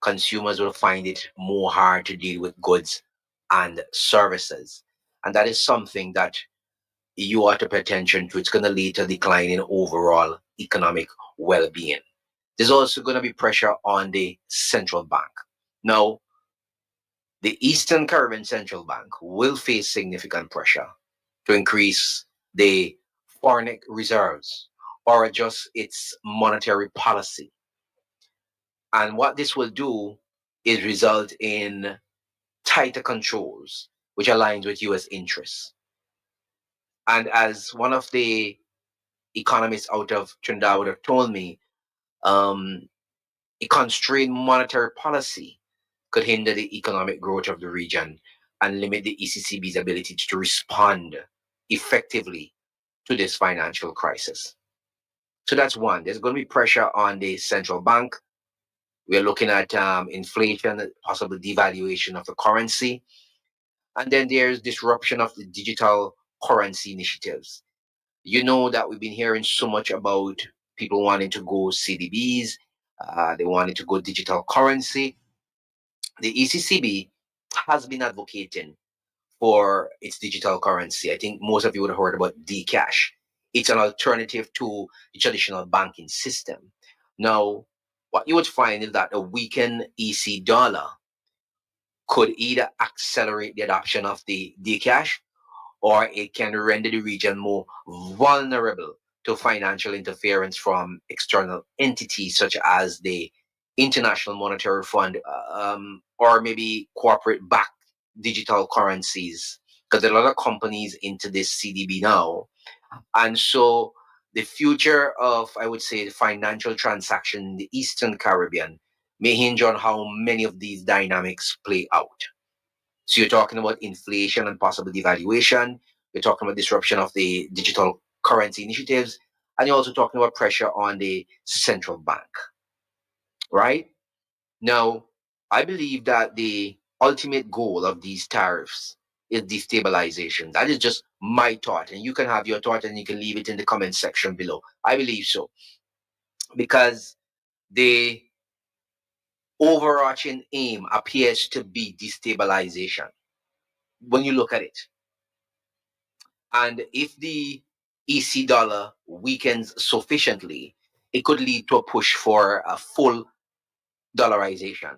consumers will find it more hard to deal with goods and services. And that is something that you ought to pay attention to. It's going to lead to a decline in overall economic well being. There's also going to be pressure on the central bank. Now, the Eastern Caribbean Central Bank will face significant pressure to increase the foreign reserves or adjust its monetary policy. And what this will do is result in tighter controls, which aligns with US interests. And as one of the economists out of Trinidad would have told me, um, a constrained monetary policy could hinder the economic growth of the region and limit the ECCB's ability to respond effectively to this financial crisis. So that's one. There's going to be pressure on the central bank. We're looking at inflation, possible devaluation of the currency. And then there's disruption of the digital currency initiatives. You know that we've been hearing so much about people wanting to go CDBs, they wanted to go digital currency. The ECCB has been advocating for its digital currency. I think most of you would have heard about Dcash. It's an alternative to the traditional banking system. Now, what you would find is that a weakened EC dollar could either accelerate the adoption of the Dcash or it can render the region more vulnerable to financial interference from external entities such as the International Monetary Fund or maybe corporate backed digital currencies. Because there are a lot of companies into this CDB now. And so the future of, I would say, the financial transaction in the Eastern Caribbean may hinge on how many of these dynamics play out. So you're talking about inflation and possible devaluation. You're talking about disruption of the digital currency initiatives. And you're also talking about pressure on the central bank, right? Now, I believe that the ultimate goal of these tariffs is destabilization. That is just my thought. And you can have your thought and you can leave it in the comment section below. I believe so. Because the overarching aim appears to be destabilization when you look at it. And if the EC dollar weakens sufficiently, it could lead to a push for a full dollarization.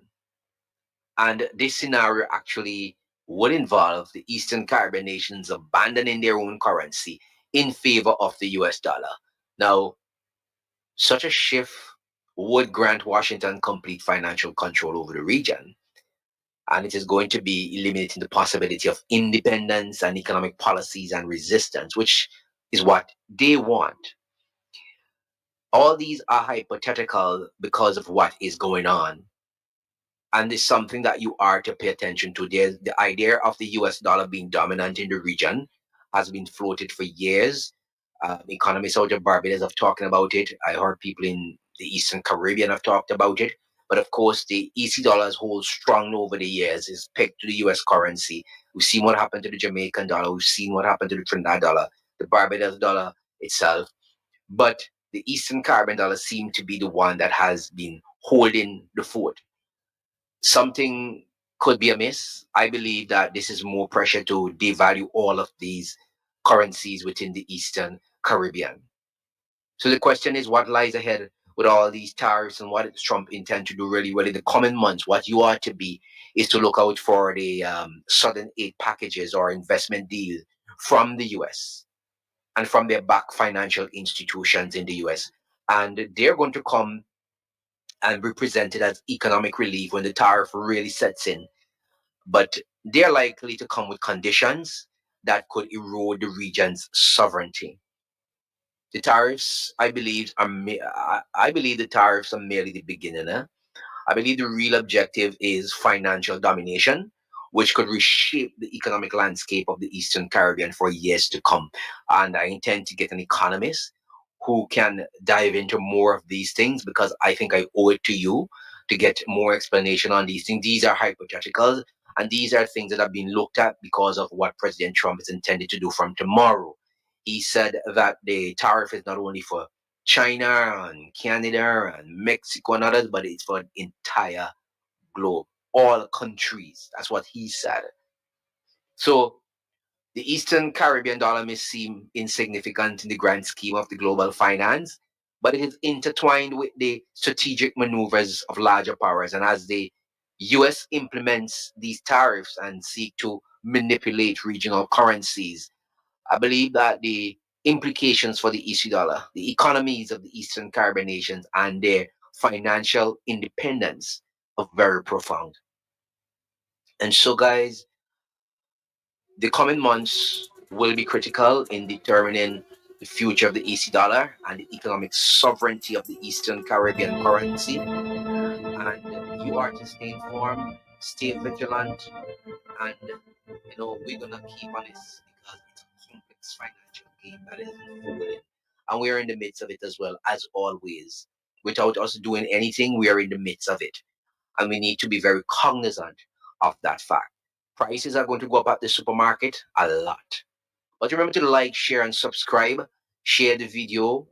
And this scenario actually would involve the Eastern Caribbean nations abandoning their own currency in favor of the US dollar. Now, such a shift would grant Washington complete financial control over the region. And it is going to be eliminating the possibility of independence and economic policies and resistance, which is what they want. All these are hypothetical because of what is going on. And it's something that you are to pay attention to. There's the idea of the US dollar being dominant in the region has been floated for years. Economists out of Barbados have talking about it. I heard people in the Eastern Caribbean have talked about it. But of course, the EC dollar has held strong over the years, is pegged to the US currency. We've seen what happened to the Jamaican dollar. We've seen what happened to the Trinidad dollar, the Barbados dollar itself. But the Eastern Caribbean dollar seemed to be the one that has been holding the fort. Something could be amiss. I believe that this is more pressure to devalue all of these currencies within the Eastern Caribbean. So the question is, what lies ahead with all these tariffs and what does Trump intend to do really well in the coming months? What you ought to be is to look out for the sudden aid packages or investment deals from the US and from their back financial institutions in the US. And they're going to come and be presented as economic relief when the tariff really sets in. But they're likely to come with conditions that could erode the region's sovereignty. The tariffs, I believe, I believe the tariffs are merely the beginning. I believe the real objective is financial domination, which could reshape the economic landscape of the Eastern Caribbean for years to come. And I intend to get an economist who can dive into more of these things because I think I owe it to you to get more explanation on these things. These are hypotheticals and these are things that have been looked at because of what President Trump is intended to do from tomorrow. He said that the tariff is not only for China and Canada and Mexico and others, but it's for the entire globe, all countries. That's what he said. So the Eastern Caribbean dollar may seem insignificant in the grand scheme of the global finance, but it is intertwined with the strategic maneuvers of larger powers. And as the US implements these tariffs and seek to manipulate regional currencies, I believe that the implications for the EC dollar, the economies of the Eastern Caribbean nations, and their financial independence are very profound. And so, guys, the coming months will be critical in determining the future of the EC dollar and the economic sovereignty of the Eastern Caribbean currency. And you are to stay informed, stay vigilant, and we're gonna keep on this because it's a complex financial game that is unfolding, and we're in the midst of it as well as always. Without us doing anything, we are in the midst of it, and we need to be very cognizant of that fact. Prices are going to go up at the supermarket a lot. But remember to like, share, and subscribe. Share the video,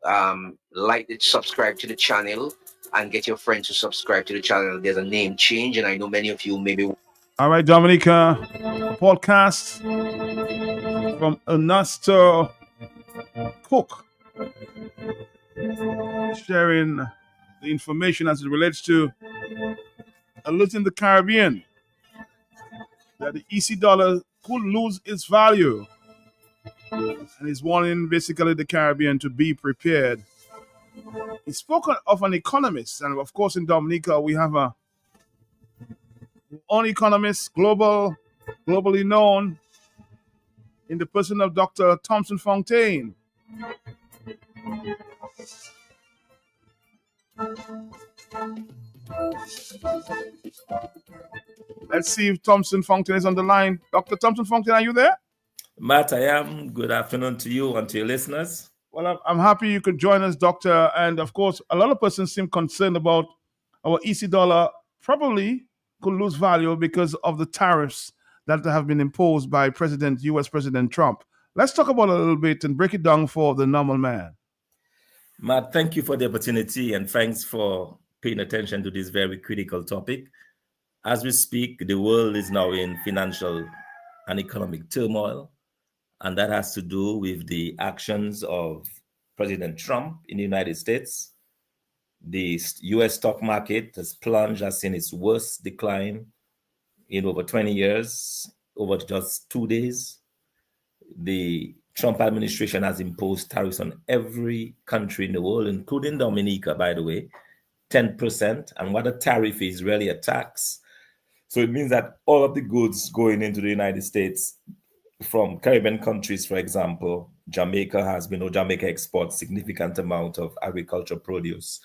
like it, subscribe to the channel, and get your friends to subscribe to the channel. There's a name change, and I know many of you maybe. All right, Dominica, podcast from Ernesto Cook, sharing the information as it relates to a look in the Caribbean, that the EC dollar could lose its value. And he's warning basically the Caribbean to be prepared. He spoke of an economist, and of course in Dominica we have a own economist, globally known in the person of Dr. Thompson Fontaine. Let's see if Thompson Fontaine is on the line. Dr. Thompson Fontaine, are you there? Matt, I am. Good afternoon to you and to your listeners. Well, I'm happy you could join us, Doctor. And of course, a lot of persons seem concerned about our EC dollar probably could lose value because of the tariffs that have been imposed by U.S. President Trump. Let's talk about it a little bit and break it down for the normal man. Matt, thank you for the opportunity and thanks for paying attention to this very critical topic. As we speak, the world is now in financial and economic turmoil, and that has to do with the actions of President Trump in the United States. The U.S. stock market has plunged, has seen its worst decline in over 20 years, over just 2 days. The Trump administration has imposed tariffs on every country in the world, including Dominica, by the way, 10%. And what a tariff is really a tax. So it means that all of the goods going into the United States from Caribbean countries, for example, Jamaica exports significant amount of agricultural produce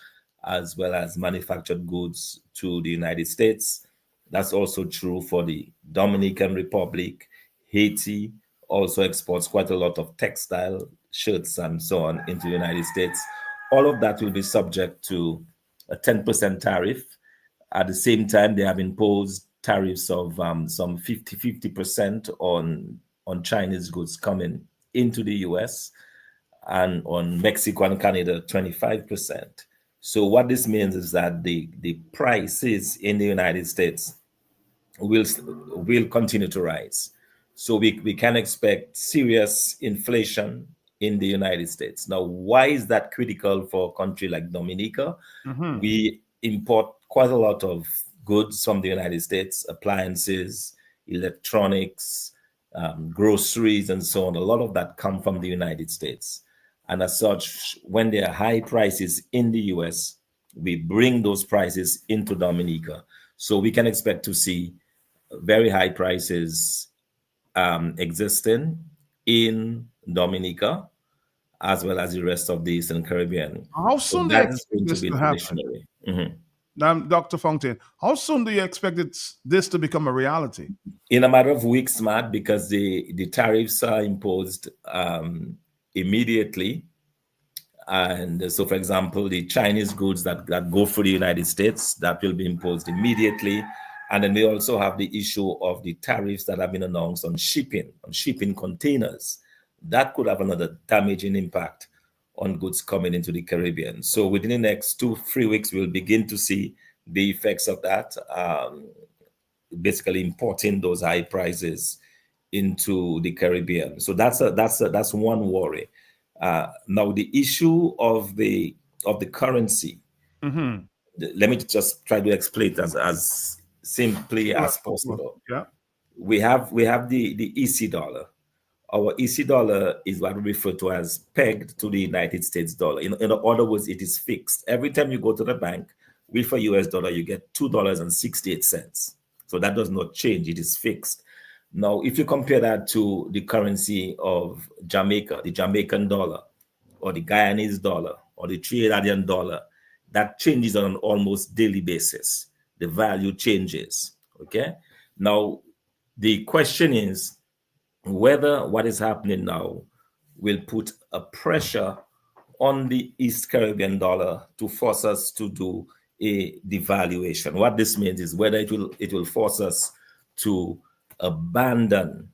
as well as manufactured goods to the United States. That's also true for the Dominican Republic. Haiti also exports quite a lot of textile, shirts, and so on into the United States. All of that will be subject to a 10% tariff. At the same time, they have imposed tariffs of some 50% on Chinese goods coming into the US, and on Mexico and Canada, 25%. So what this means is that the prices in the United States will continue to rise. So we can expect serious inflation in the United States. Now, why is that critical for a country like Dominica? Mm-hmm. We import quite a lot of goods from the United States, appliances, electronics, groceries, and so on. A lot of that come from the United States. And as such, when there are high prices in the US, we bring those prices into Dominica. So we can expect to see very high prices existing in Dominica, as well as the rest of the Eastern Caribbean. How soon do you expect this to happen? Mm-hmm. Now, Dr. Fontaine, how soon do you expect this to become a reality? In a matter of weeks, Matt, because the tariffs are imposed immediately. And so, for example, the Chinese goods that go through the United States, that will be imposed immediately. And then we also have the issue of the tariffs that have been announced on shipping containers. That could have another damaging impact on goods coming into the Caribbean. So within the next 2-3 weeks, we'll begin to see the effects of that, basically importing those high prices into the Caribbean. So that's one worry. Now the issue of the currency. Mm-hmm. Let me just try to explain it as simply Sure, as sure. possible. Yeah. We have the EC dollar. Our EC dollar is what we refer to as pegged to the United States dollar. In other words, it is fixed. Every time you go to the bank with a US dollar, you get $2.68. So that does not change, it is fixed. Now, if you compare that to the currency of Jamaica, the Jamaican dollar, or the Guyanese dollar, or the Trinidadian dollar, that changes on an almost daily basis. The value changes. Okay. Now, the question is whether what is happening now will put a pressure on the East Caribbean dollar to force us to do a devaluation. What this means is whether it will force us to abandon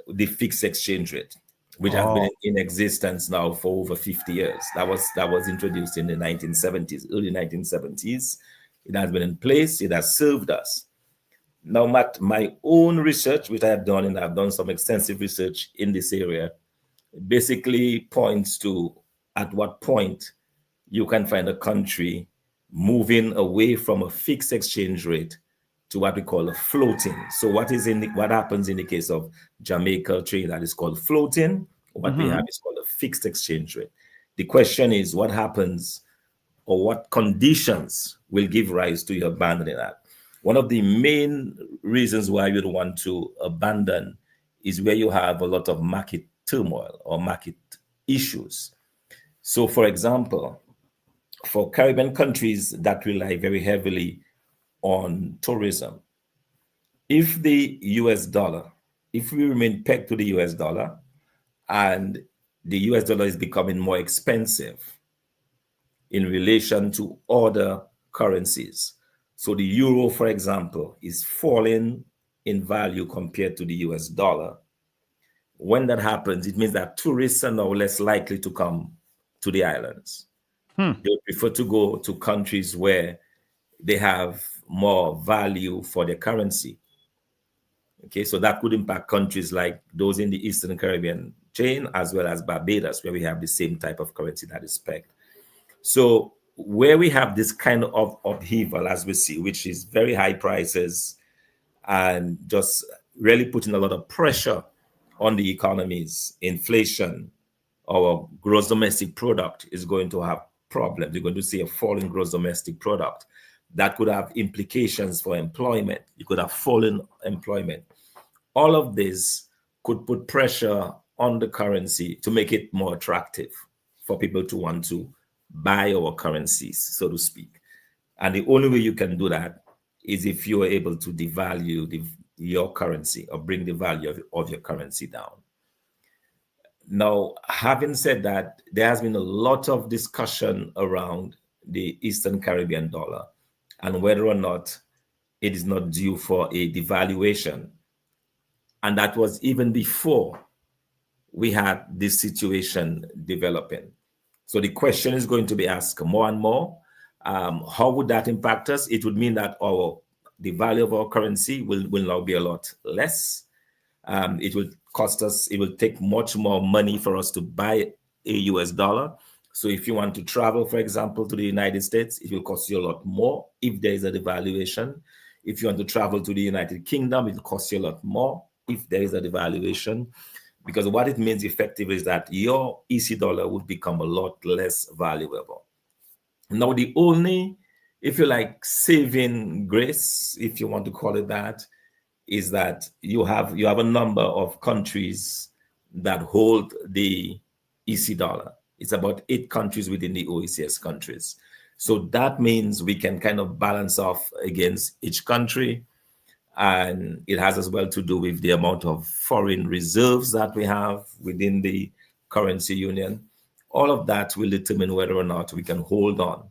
the fixed exchange rate, which has been Oh. in existence now for over 50 years. That was introduced in the 1970s, early 1970s. It has been in place. It has served us. Now, my own research, which I have done, and I've done some extensive research in this area, basically points to at what point you can find a country moving away from a fixed exchange rate to what we call a floating. So what happens in the case of Jamaica, Trinidad is called floating. What we have Mm-hmm. is called a fixed exchange rate. The question is what happens or what conditions will give rise to you abandoning that. One of the main reasons why you'd want to abandon is where you have a lot of market turmoil or market issues. So, for example, for Caribbean countries that rely very heavily on tourism, if the US dollar, if we remain pegged to the US dollar and the US dollar is becoming more expensive in relation to other currencies. So the euro, for example, is falling in value compared to the US dollar. When that happens, it means that tourists are now less likely to come to the islands. Hmm. They prefer to go to countries where they have more value for their currency. Okay, so that could impact countries like those in the Eastern Caribbean chain, as well as Barbados, where we have the same type of currency that is pegged. So where we have this kind of upheaval, as we see, which is very high prices and just really putting a lot of pressure on the economies, inflation, our gross domestic product is going to have problems. You're going to see a fall in gross domestic product. That could have implications for employment. You could have fallen employment. All of this could put pressure on the currency to make it more attractive for people to want to buy our currencies, so to speak. And the only way you can do that is if you are able to devalue your currency or bring the value of your currency down. Now, having said that, there has been a lot of discussion around the Eastern Caribbean dollar and whether or not it is not due for a devaluation. And that was even before we had this situation developing. So the question is going to be asked more and more. How would that impact us? It would mean that the value of our currency will now be a lot less. It will cost us, it will take much more money for us to buy a US dollar. So if you want to travel, for example, to the United States, it will cost you a lot more if there is a devaluation. If you want to travel to the United Kingdom, it will cost you a lot more if there is a devaluation. Because what it means effectively is that your EC dollar would become a lot less valuable. Now, the only, if you like, saving grace, if you want to call it that, is that you have a number of countries that hold the EC dollar. It's about 8 countries within the OECS countries. So that means we can kind of balance off against each country. And it has as well to do with the amount of foreign reserves that we have within the currency union. All of that will determine whether or not we can hold on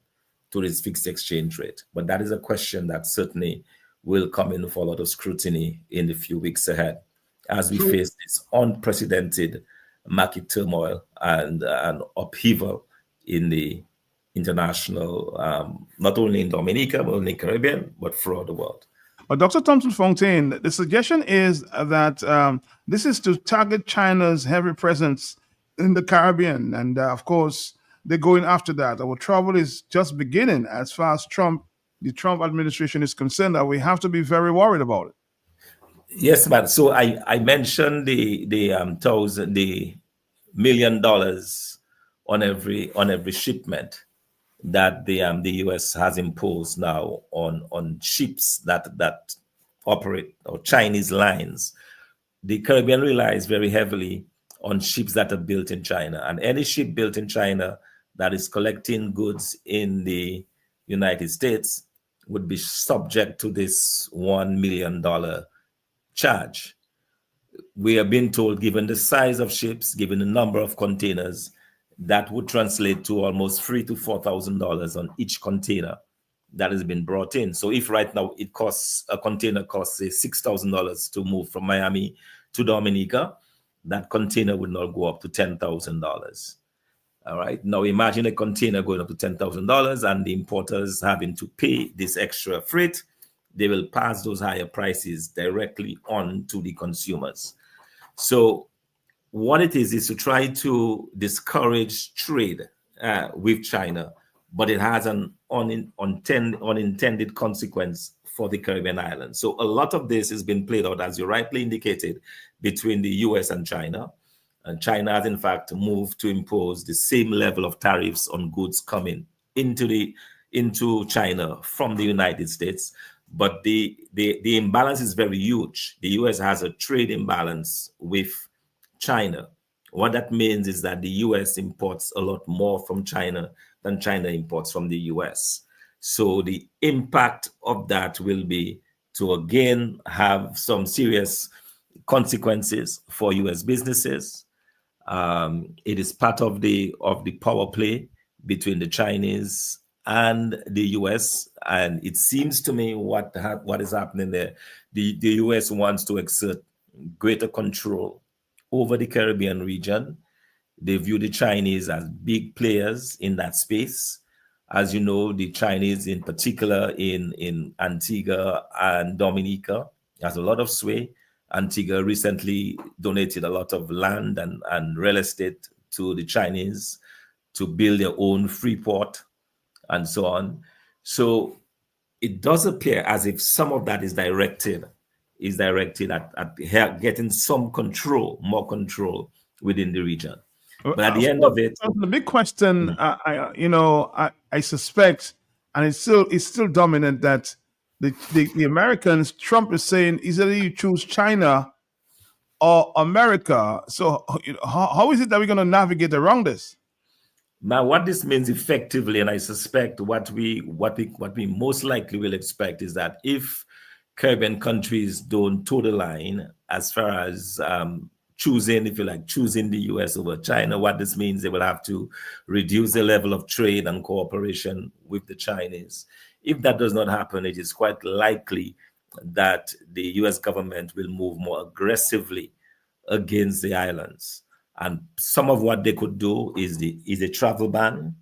to this fixed exchange rate. But that is a question that certainly will come in for a lot of scrutiny in the few weeks ahead as we So, face this unprecedented market turmoil and upheaval in the international, not only in Dominica, but in the Caribbean, but throughout the world. But Dr. Thompson Fontaine, the suggestion is that this is to target China's heavy presence in the Caribbean. And of course, they're going after that. Our trouble is just beginning as far as the Trump administration is concerned, that we have to be very worried about it. Yes, man. So I mentioned the $1 million on every shipment that the U.S. has imposed now on ships that operate, or Chinese lines. The Caribbean relies very heavily on ships that are built in China, and any ship built in China that is collecting goods in the United States would be subject to this $1 million charge. We have been told, given the size of ships, given the number of containers, that would translate to almost $3,000 to $4,000 on each container that has been brought in. So if right now a container costs say $6,000 to move from Miami to Dominica, that container would not go up to $10,000. All right. Now imagine a container going up to $10,000 and the importers having to pay this extra freight. They will pass those higher prices directly on to the consumers. So what it is to try to discourage trade with China, but it has an unintended consequence for the Caribbean islands. So a lot of this has been played out, as you rightly indicated, between the US and China. And China has, in fact, moved to impose the same level of tariffs on goods coming into China from the United States. But the imbalance is very huge. The US has a trade imbalance with China. What that means is that the US imports a lot more from China than China imports from the US. So the impact of that will be to again have some serious consequences for US businesses. It is part of the power play between the Chinese and the US, and it seems to me what is happening there. The US wants to exert greater control over the Caribbean region. They view the Chinese as big players in that space. As you know, the Chinese, in particular in Antigua and Dominica, has a lot of sway. Antigua recently donated a lot of land and real estate to the Chinese to build their own free port and so on. So it does appear as if some of that is directed at getting some control, more control within the region. But at the end of it, the big question, I suspect, and it's still dominant, that the Americans, Trump is saying, either you choose China or America. So how is it that we're going to navigate around this? Now, what this means effectively, and I suspect what we most likely will expect, is that if Caribbean countries don't toe the line as far as choosing the US over China, what this means, they will have to reduce the level of trade and cooperation with the Chinese. If that does not happen, it is quite likely that the US government will move more aggressively against the islands. And some of what they could do is a travel ban,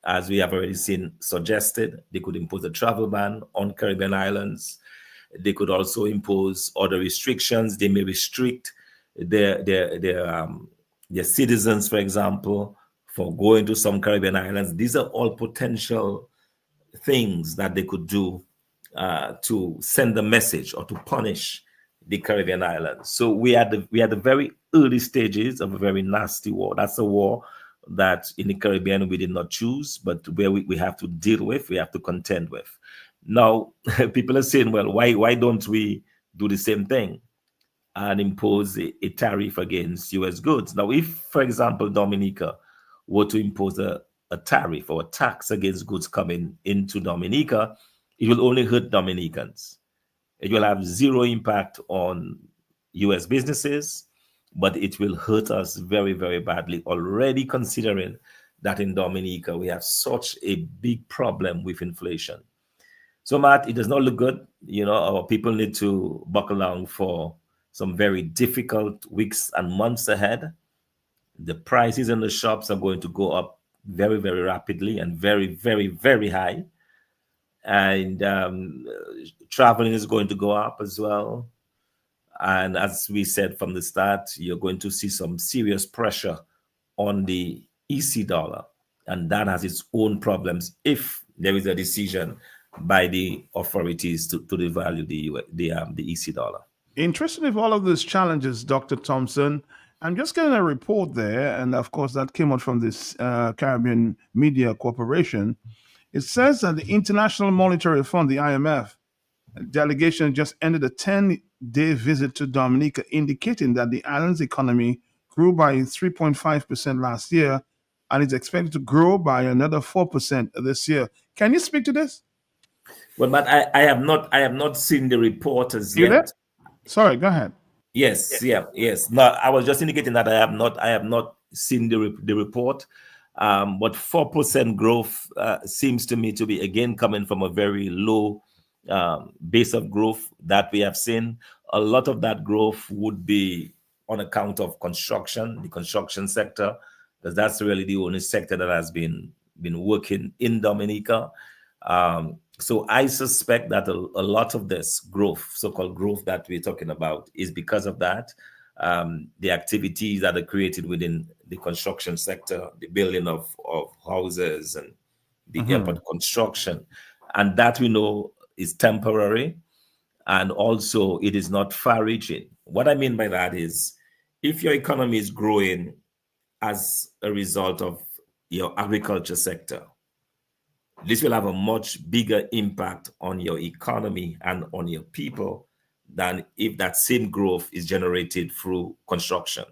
as we have already seen suggested. They could impose a travel ban on Caribbean islands. They could also impose other restrictions. They may restrict their citizens, for example, for going to some Caribbean islands. These are all potential things that they could do to send a message or to punish the Caribbean islands. So we are the very early stages of a very nasty war. That's a war that in the Caribbean we did not choose, but where we have to deal with, we have to contend with. Now, people are saying, well, why don't we do the same thing and impose a tariff against US goods? Now, if, for example, Dominica were to impose a tariff or a tax against goods coming into Dominica, it will only hurt Dominicans. It will have zero impact on US businesses, but it will hurt us very, very badly already, considering that in Dominica we have such a big problem with inflation. So, Matt, it does not look good. Our people need to buckle down for some very difficult weeks and months ahead. The prices in the shops are going to go up very, very rapidly and very, very, very high. And traveling is going to go up as well. And as we said from the start, you're going to see some serious pressure on the EC dollar. And that has its own problems if there is a decision by the authorities to devalue the EC dollar. Interested in all of these challenges, Dr. Thompson. I'm just getting a report there, and of course, that came out from this Caribbean Media Corporation. It says that the International Monetary Fund, the IMF, delegation just ended a 10-day visit to Dominica, indicating that the island's economy grew by 3.5% last year and is expected to grow by another 4% this year. Can you speak to this? Well, but I have not seen the report as You there? yet. Sorry, go ahead. Yes, yeah, yes. No, I was just indicating that I have not seen the report. But 4% growth seems to me to be again coming from a very low base of growth that we have seen. A lot of that growth would be on account of construction, the construction sector, because that's really the only sector that has been working in Dominica. So I suspect that a lot of this growth, so-called growth that we're talking about, is because of that. The activities that are created within the construction sector, the building of houses and the airport construction. And that we know is temporary. And also it is not far-reaching. What I mean by that is if your economy is growing as a result of your agriculture sector, this will have a much bigger impact on your economy and on your people than if that same growth is generated through construction.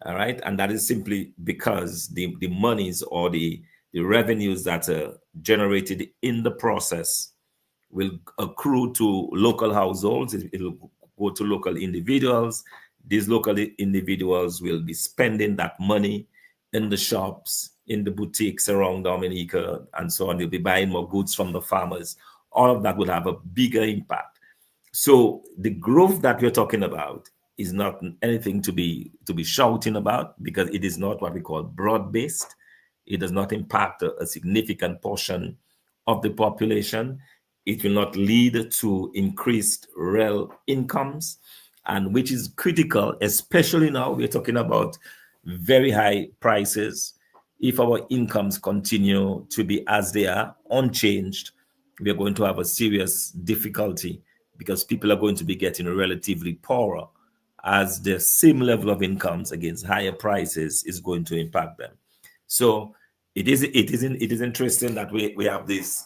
All right. And that is simply because the monies or the revenues that are generated in the process will accrue to local households. It'll go to local individuals. These local individuals will be spending that money in the shops, in the boutiques around Dominica, and so on. They'll be buying more goods from the farmers. All of that will have a bigger impact. So the growth that we're talking about is not anything to be shouting about, because it is not what we call broad-based. It does not impact a significant portion of the population. It will not lead to increased real incomes, and which is critical, especially now we're talking about very high prices. If our incomes continue to be as they are, unchanged, we are going to have a serious difficulty, because people are going to be getting relatively poorer as the same level of incomes against higher prices is going to impact them. So it is interesting that we have this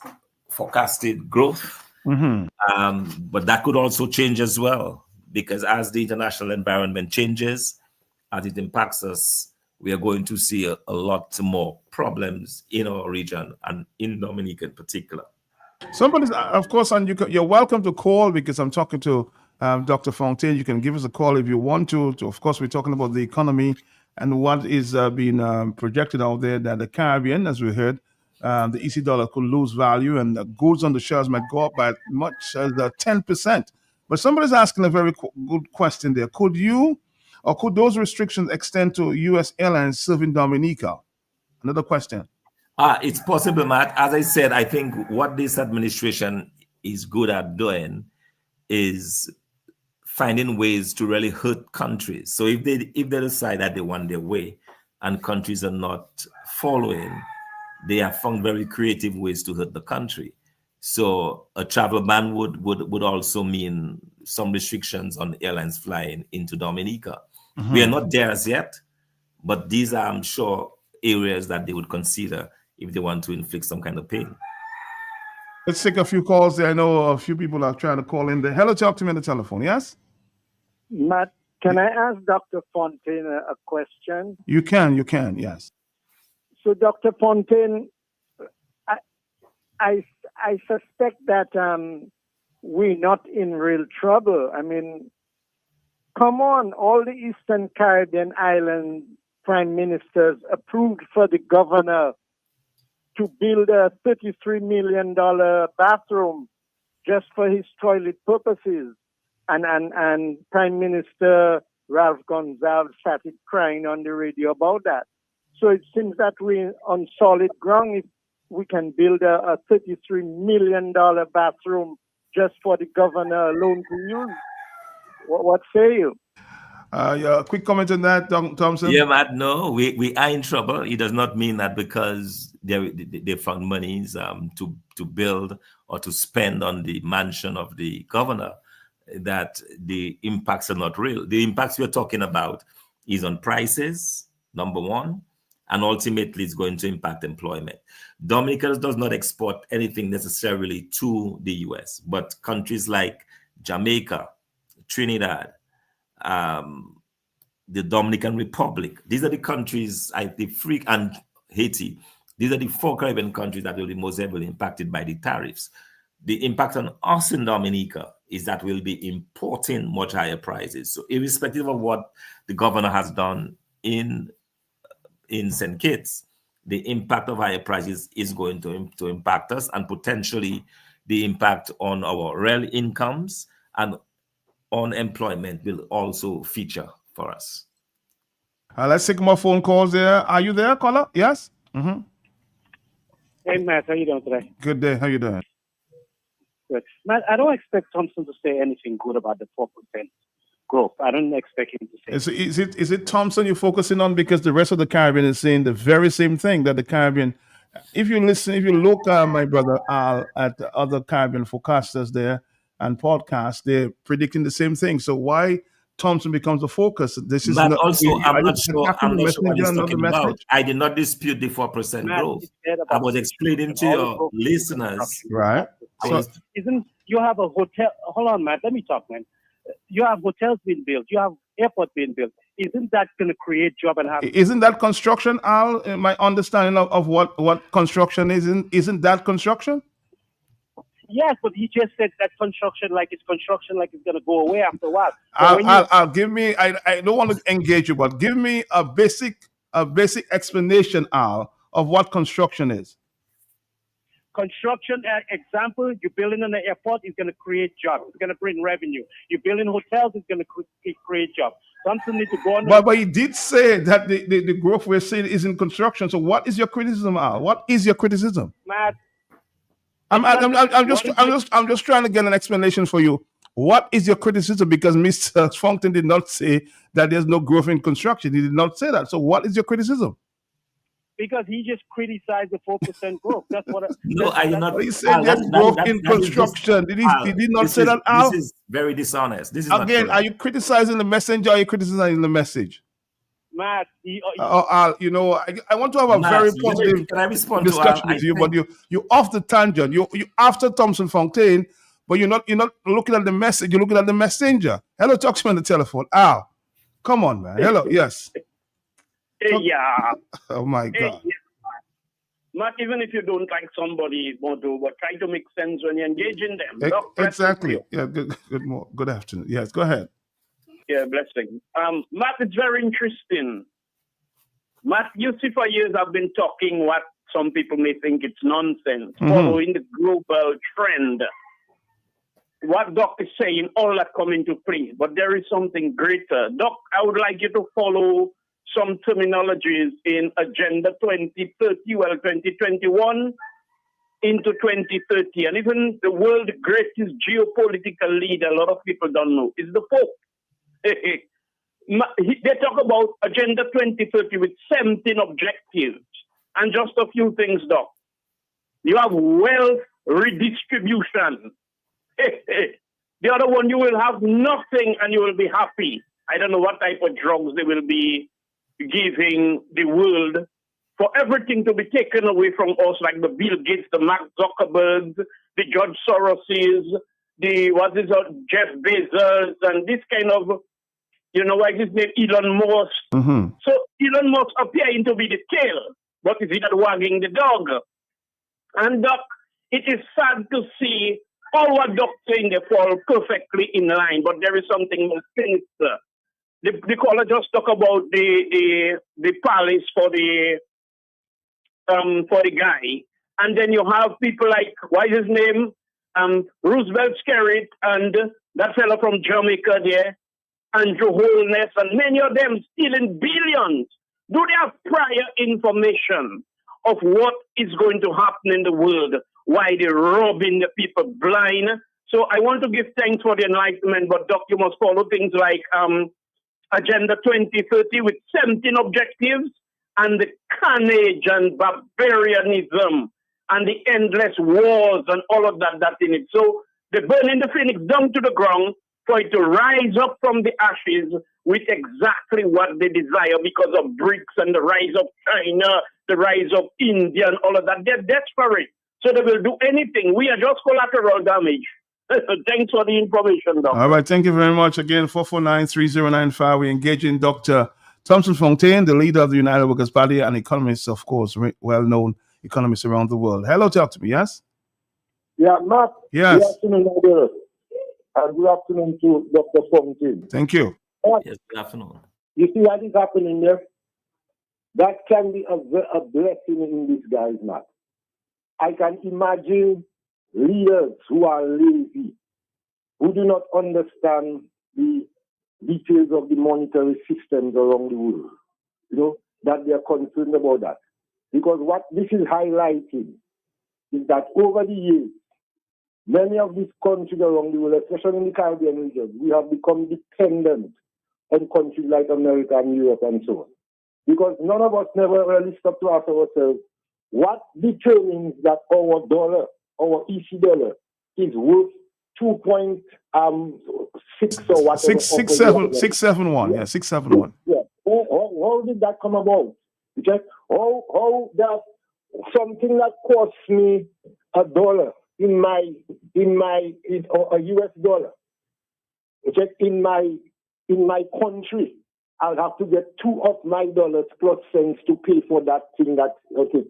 forecasted growth, but that could also change as well, because as the international environment changes, as it impacts us, we are going to see a lot more problems in our region and in Dominica in particular. Somebody's, of course, and you're welcome to call, because I'm talking to Dr. Fontaine. You can give us a call if you want to. Of course, we're talking about the economy and what is being projected out there, that the Caribbean, as we heard, the EC dollar could lose value, and the goods on the shelves might go up by as much as 10%. But somebody's asking a very good question there. Could you, or could those restrictions extend to U.S. airlines serving Dominica? Another question. It's possible, Matt. As I said, I think what this administration is good at doing is finding ways to really hurt countries. So if they decide that they want their way and countries are not following, they have found very creative ways to hurt the country. So a travel ban would also mean some restrictions on airlines flying into Dominica. We are not there as yet, but these are, I'm sure, areas that they would consider if they want to inflict some kind of pain. Let's take a few calls there. I know a few people are trying to call in there. Hello, talk to me on the telephone. Yes? Matt, can I ask Dr. Fontaine a question? You can, yes. So, Dr. Fontaine, I suspect that we're not in real trouble. I mean, come on, all the Eastern Caribbean island prime ministers approved for the governor to build a $33 million bathroom just for his toilet purposes. And Prime Minister Ralph Gonsalves started crying on the radio about that. So it seems that we're on solid ground if we can build a $33 million bathroom just for the governor alone to use. What say you? Yeah, quick comment on that, Thompson. Yeah, Matt, no, we are in trouble. It does not mean that because they found monies to build or to spend on the mansion of the governor that the impacts are not real. The impacts we're talking about is on prices, number one, and ultimately it's going to impact employment. Dominica does not export anything necessarily to the US, but countries like Jamaica, Trinidad, the Dominican Republic. These are the countries, and Haiti. These are the 4 Caribbean countries that will be most heavily impacted by the tariffs. The impact on us in Dominica is that we'll be importing much higher prices. So irrespective of what the governor has done in St. Kitts, the impact of higher prices is going to impact us, and potentially the impact on our real incomes and on employment will also feature for us. Let's take more phone calls there. Are you there, caller? Yes? Mm-hmm. Hey, Matt, how you doing today? Good day. How you doing? Good. Matt, I don't expect Thompson to say anything good about the 4% growth. I don't expect him to say. Is it Thompson you're focusing on? Because the rest of the Caribbean is saying the very same thing, that the Caribbean, if you look, my brother Al, at the other Caribbean forecasters there and podcasts, they're predicting the same thing. So why Thompson becomes the focus? This is But not. also, I'm not sure the what he's messenger, not the talking about. message. I did not dispute the 4% Matt, growth. he said I about was explaining to all the your growth in listeners. construction. Right. So, Isn't you have a hotel? Hold on, Matt. Let me talk, man. You have hotels being built. You have airports being built. Isn't that going to create job and have? isn't that construction, Al? My understanding of what construction is, isn't that construction? Yes, but he just said that construction like it's going to go away after a while. I'll give me. I don't want to engage you, but give me a basic explanation, Al, of what construction is. Construction example, you're building an airport, is going to create jobs. It's going to bring revenue. You're building hotels, it's going to create jobs. Something needs to go on. But he did say that the growth we're seeing is in construction. So what is your criticism, Al? What is your criticism? Matt, I'm just trying to get an explanation for you. What is your criticism? Because Mr. Funkton did not say that there's no growth in construction. He did not say that. So what is your criticism? Because he just criticized the 4% growth. That's what. No, I did not. But he said there's growth in construction. Did he not say that, Al? This is very dishonest. This is again. Not are you criticizing the messenger? Or are you criticizing the message? Matt, Al, I want to have a very positive discussion with you, but you off the tangent. You after Thompson Fontaine, but you're not looking at the message. You're looking at the messenger. Hello, talk to me on the telephone. Al, come on, man. Hello, yes. Yeah. Oh my God. Yeah. Not even if you don't like somebody, but try to make sense when you engage in them. Exactly. Yeah. Good afternoon. Yes. Go ahead. Yeah, blessing. Matt, it's very interesting. Matt, you see, for years I've been talking what some people may think it's nonsense, following the global trend. What Doc is saying, all that come into play, but there is something greater. Doc, I would like you to follow some terminologies in Agenda 2030, 2021 into 2030. And even the world's greatest geopolitical leader, a lot of people don't know, is the Pope. They talk about Agenda 2030 with 17 objectives. And just a few things, Doc. You have wealth redistribution. The other one, you will have nothing and you will be happy. I don't know what type of drugs they will be giving the world for everything to be taken away from us, like the Bill Gates, the Mark Zuckerbergs, the George Soroses, Jeff Bezos, and this kind of, like his name, Elon Musk. So Elon Musk appearing to be the tail, but is he not wagging the dog? And Doc, it is sad to see all what Doc saying, they fall perfectly in line, but there is something more sinister. The caller just talk about the palace for the guy, and then you have people like, what is his name, Roosevelt Skerritt, and that fellow from Jamaica there, Andrew Holness, and many of them stealing billions. Do they have prior information of what is going to happen in the world? Why they're robbing the people blind? So I want to give thanks for the enlightenment, but Doc, you must follow things like Agenda 2030 with 17 objectives and the carnage and barbarianism and the endless wars and all of that in it. So they're burning the phoenix down to the ground for it to rise up from the ashes with exactly what they desire because of BRICS and the rise of China, the rise of India and all of that. They're desperate. So they will do anything. We are just collateral damage. Thanks for the information, Doctor. All right, thank you very much. Again, 449-3095. We're engaging Dr. Thompson Fontaine, the leader of the United Workers' Party and economist, of course, well-known economist around the world. Hello, talk to me, yes? Yeah, Matt. Yes. Good afternoon, brother. Good afternoon to Dr. Fontaine. Thank you. Yes, good afternoon. You see what is happening there? That can be a blessing in disguise, Matt. I can imagine leaders who are lazy, who do not understand the details of the monetary systems around the world, that they are concerned about that. Because what this is highlighting is that over the years, many of these countries around the world, especially in the Caribbean region, we have become dependent on countries like America and Europe and so on. Because none of us never really stop to ask ourselves, what determines that our dollar, our EC dollar, is worth 2.6 or whatever? 671, yeah, 671. Yeah. How did that come about? Okay? How that something that costs me $1 in a US dollar, okay, in my country, I'll have to get 2 of my dollars plus cents to pay for that thing. Okay.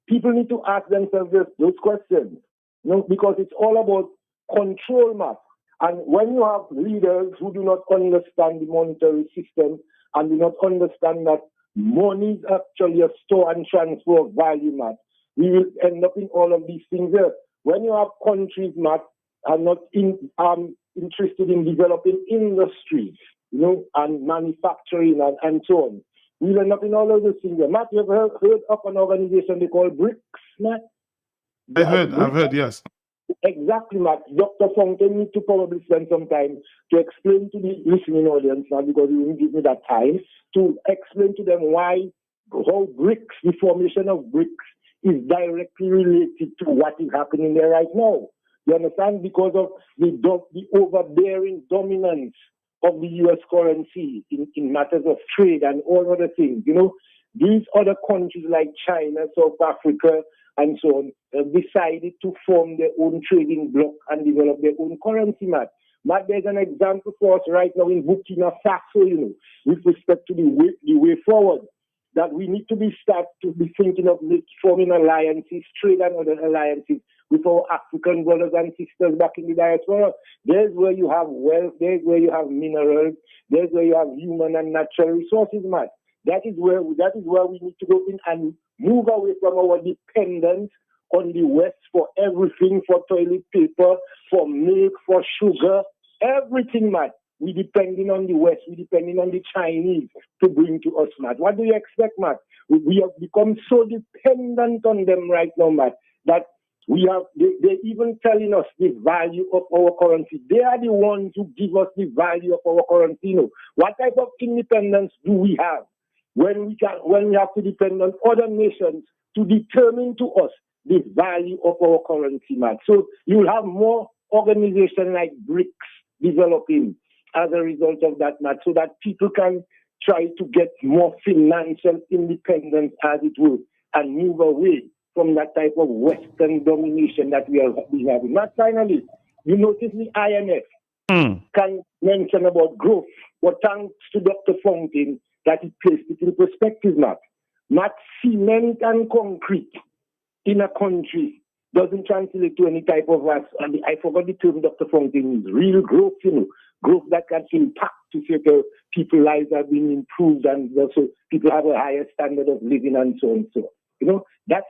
People need to ask themselves those questions, because it's all about control, Matt. And when you have leaders who do not understand the monetary system and do not understand that money is actually a store and transfer of value, Matt, we will end up in all of these things there. When you have countries, Matt, are not interested in developing industries, and manufacturing and so on, we'll end up in all of those things there. Matt, you've heard of an organization they call BRICS, Matt? I've heard, yes. Exactly, Matt. Dr. Fontaine needs to probably spend some time to explain to the listening audience now, because he won't give me that time, to explain to them how BRICS, the formation of BRICS, is directly related to what is happening there right now. You understand? Because of the overbearing dominance of the U.S. currency in matters of trade and all other things. These other countries like China, South Africa, and so on, decided to form their own trading bloc and develop their own currency, Matt. Matt, there's an example for us right now in Burkina Faso, with respect to the way forward, that we need to start to be thinking of forming alliances, trade and other alliances with our African brothers and sisters back in the diaspora. There's where you have wealth, there's where you have minerals, there's where you have human and natural resources, Matt. That is where we need to go in and move away from our dependence on the West for everything, for toilet paper, for milk, for sugar, everything, Matt. We're depending on the West, we're depending on the Chinese to bring to us, Matt. What do you expect, Matt? We have become so dependent on them right now, Matt, that they're even telling us the value of our currency. They are the ones who give us the value of our currency. What type of independence do we have when we have to depend on other nations to determine to us the value of our currency, Matt? So you'll have more organizations like BRICS developing as a result of that, Matt, so that people can try to get more financial independence, as it will, and move away from that type of Western domination that we are having. Matt, finally, you notice the IMF can mention about growth, but thanks to Dr. Fontaine that he placed it in perspective, Matt. Matt, cement and concrete in a country doesn't translate to any type of, I forgot the term Dr. Fontaine used, real growth, growth that can impact to say people's lives are being improved and also people have a higher standard of living and so on and so on.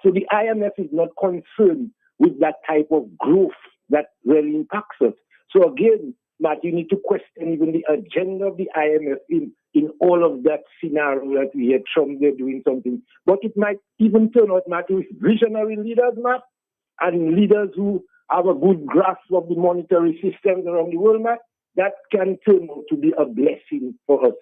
So the IMF is not concerned with that type of growth that really impacts us. So again, Matt, you need to question even the agenda of the IMF in in all of that scenario that we had Trump there doing something. But it might even turn out, Matt, with visionary leaders, Matt, and leaders who have a good grasp of the monetary systems around the world, Matt, that can turn out to be a blessing for us,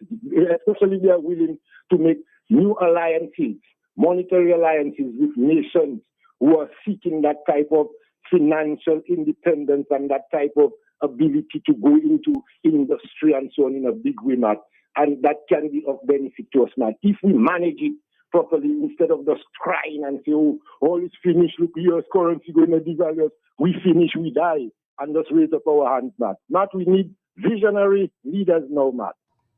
especially if they are willing to make new alliances, monetary alliances with nations who are seeking that type of financial independence and that type of ability to go into industry and so on in a big way, Matt. And that can be of benefit to us, Matt, if we manage it properly instead of just crying and say, oh, all is finished, look, US currency going to devalue us. We finish, we die, and just raise up our hands, Matt. Matt, we need visionary leaders now, Matt,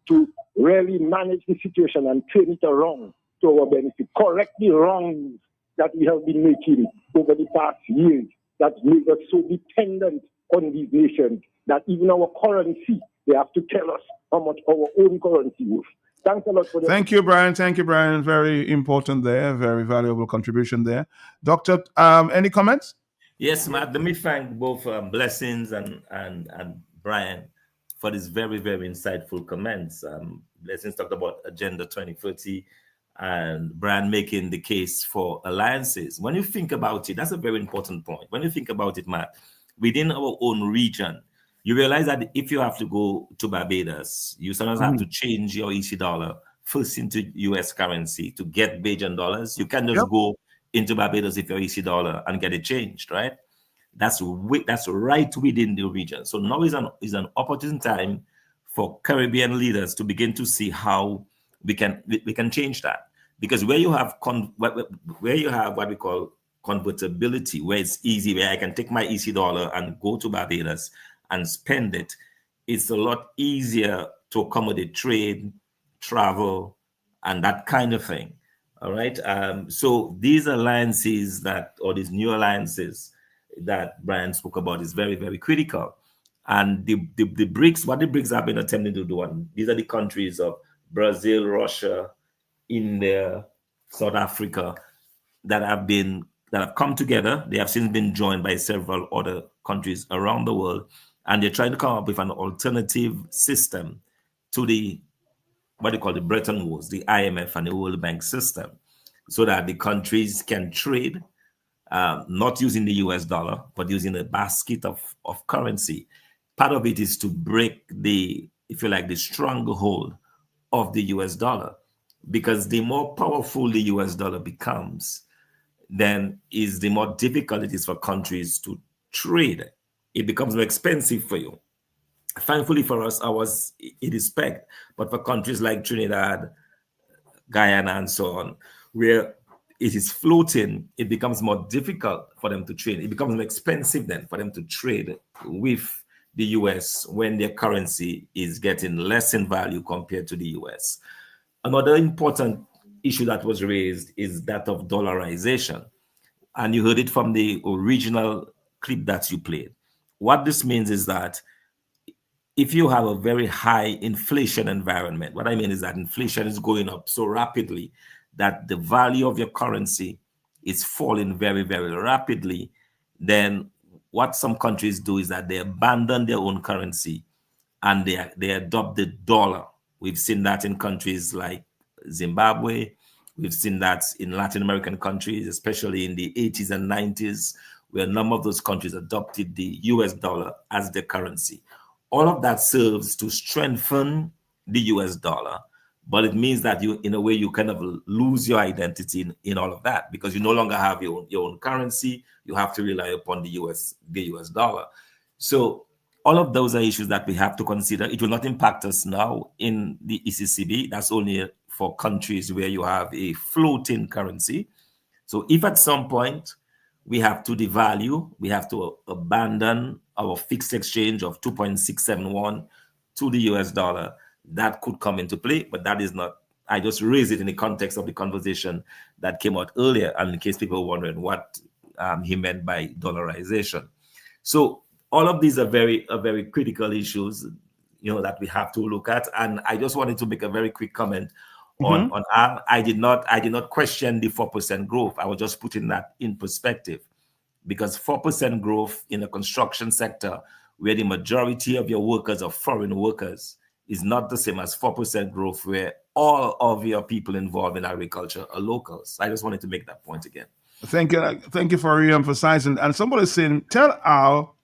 to really manage the situation and turn it around to our benefit. Correct the wrongs that we have been making over the past years that make us so dependent on these nations that even our currency, they have to tell us how much our own currency worth. Thanks a lot for that. Thank you, Brian. Thank you, Brian. Very important there. Very valuable contribution there. Doctor, any comments? Yes, Matt. Let me thank both Blessings and Brian for these very, very insightful comments. Blessings talked about Agenda 2030 and Brian making the case for alliances. When you think about it, that's a very important point. When you think about it, Matt, within our own region, you realize that if you have to go to Barbados, you sometimes have to change your EC dollar first into US currency to get Bajan dollars. You can't just go into Barbados if your EC dollar and get it changed, right? That's right within the region. So now is an opportune time for Caribbean leaders to begin to see how we can change that. Because where you have what we call convertibility, where it's easy, where I can take my EC dollar and go to Barbados and spend it, it's a lot easier to accommodate trade, travel, and that kind of thing. All right. So these alliances these new alliances that Brian spoke about is very, very critical. And the BRICS, what the BRICS have been attempting to do, and these are the countries of Brazil, Russia, India, South Africa, that have come together. They have since been joined by several other countries around the world, and they're trying to come up with an alternative system to the what they call the Bretton Woods, the IMF and the World Bank system, so that the countries can trade, not using the US dollar, but using a basket of currency. Part of it is to break the stronghold of the US dollar, because the more powerful the US dollar becomes, then is the more difficult it is for countries to trade. It becomes more expensive for you. Thankfully for us, ours, it is pegged. But for countries like Trinidad, Guyana, and so on, where it is floating, it becomes more difficult for them to trade. It becomes more expensive then for them to trade with the US when their currency is getting less in value compared to the US. Another important issue that was raised is that of dollarization. And you heard it from the original clip that you played. What this means is that if you have a very high inflation environment, what I mean is that inflation is going up so rapidly that the value of your currency is falling very, very rapidly, then what some countries do is that they abandon their own currency and they adopt the dollar. We've seen that in countries like Zimbabwe. We've seen that in Latin American countries, especially in the 80s and 90s, where a number of those countries adopted the US dollar as their currency. All of that serves to strengthen the US dollar, but it means that you, in a way, you kind of lose your identity in all of that, because you no longer have your own currency. You have to rely upon the US dollar. So all of those are issues that we have to consider. It will not impact us now in the ECCB. That's only for countries where you have a floating currency. So if at some point we have to devalue, we have to abandon our fixed exchange of 2.671 to the US dollar, that could come into play, but that is not, I just raised it in the context of the conversation that came out earlier, and in case people are wondering what he meant by dollarization. So all of these are very critical issues, that we have to look at. And I just wanted to make a very quick comment on I did not question the 4% growth. I was just putting that in perspective, because 4% growth in the construction sector, where the majority of your workers are foreign workers, is not the same as 4% growth where all of your people involved in agriculture are locals. I just wanted to make that point again. Thank you for re-emphasizing. And somebody's saying, tell Al,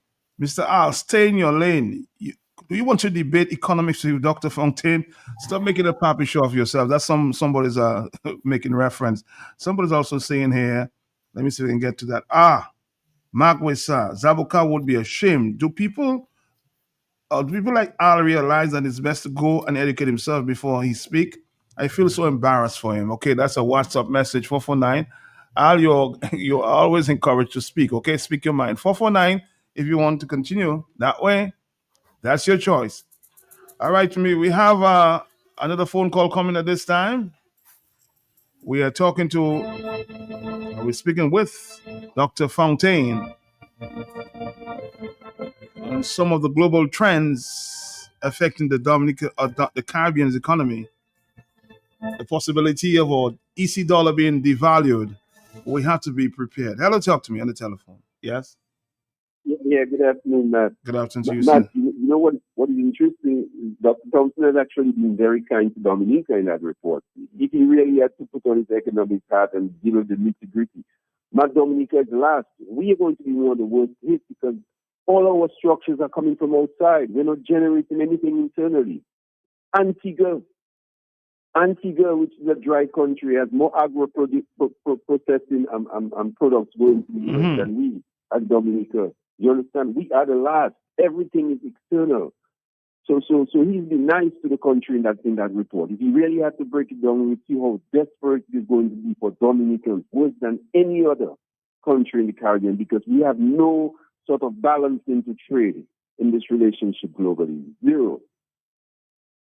Mr. Al, stay in your lane. Do you want to debate economics with Dr. Fontaine? Stop making a puppy show of yourself. That's somebody's making reference. Somebody's also saying here, let me see if I can get to that. Mark Wesa, Zabuka would be ashamed. Do people like Al realize that it's best to go and educate himself before he speak? I feel so embarrassed for him. Okay, that's a WhatsApp message, 449. Al, you're always encouraged to speak. Okay, speak your mind. 449, if you want to continue that way, that's your choice. All right, to me, we have another phone call coming at this time. We're speaking with Dr. Fontaine on some of the global trends affecting the the Caribbean's economy. The possibility of our EC dollar being devalued. We have to be prepared. Hello, talk to me on the telephone. Yes? Yeah, good afternoon, Matt. Good afternoon to you, Matt, sir. you know what is interesting? Dr. Thompson has actually been very kind to Dominica in that report. If he really had to put on his economic hat and deal with the nitty-gritty, Matt, Dominica is last. We are going to be one of the worst hit because all our structures are coming from outside. We're not generating anything internally. Antigua, which is a dry country, has more agro-processing products going to the US than we as Dominica. You understand? We are the last. Everything is external. So he's been nice to the country in that report. If he really had to break it down, we see how desperate it is going to be for Dominicans, worse than any other country in the Caribbean, because we have no sort of balance into trade in this relationship globally. Zero.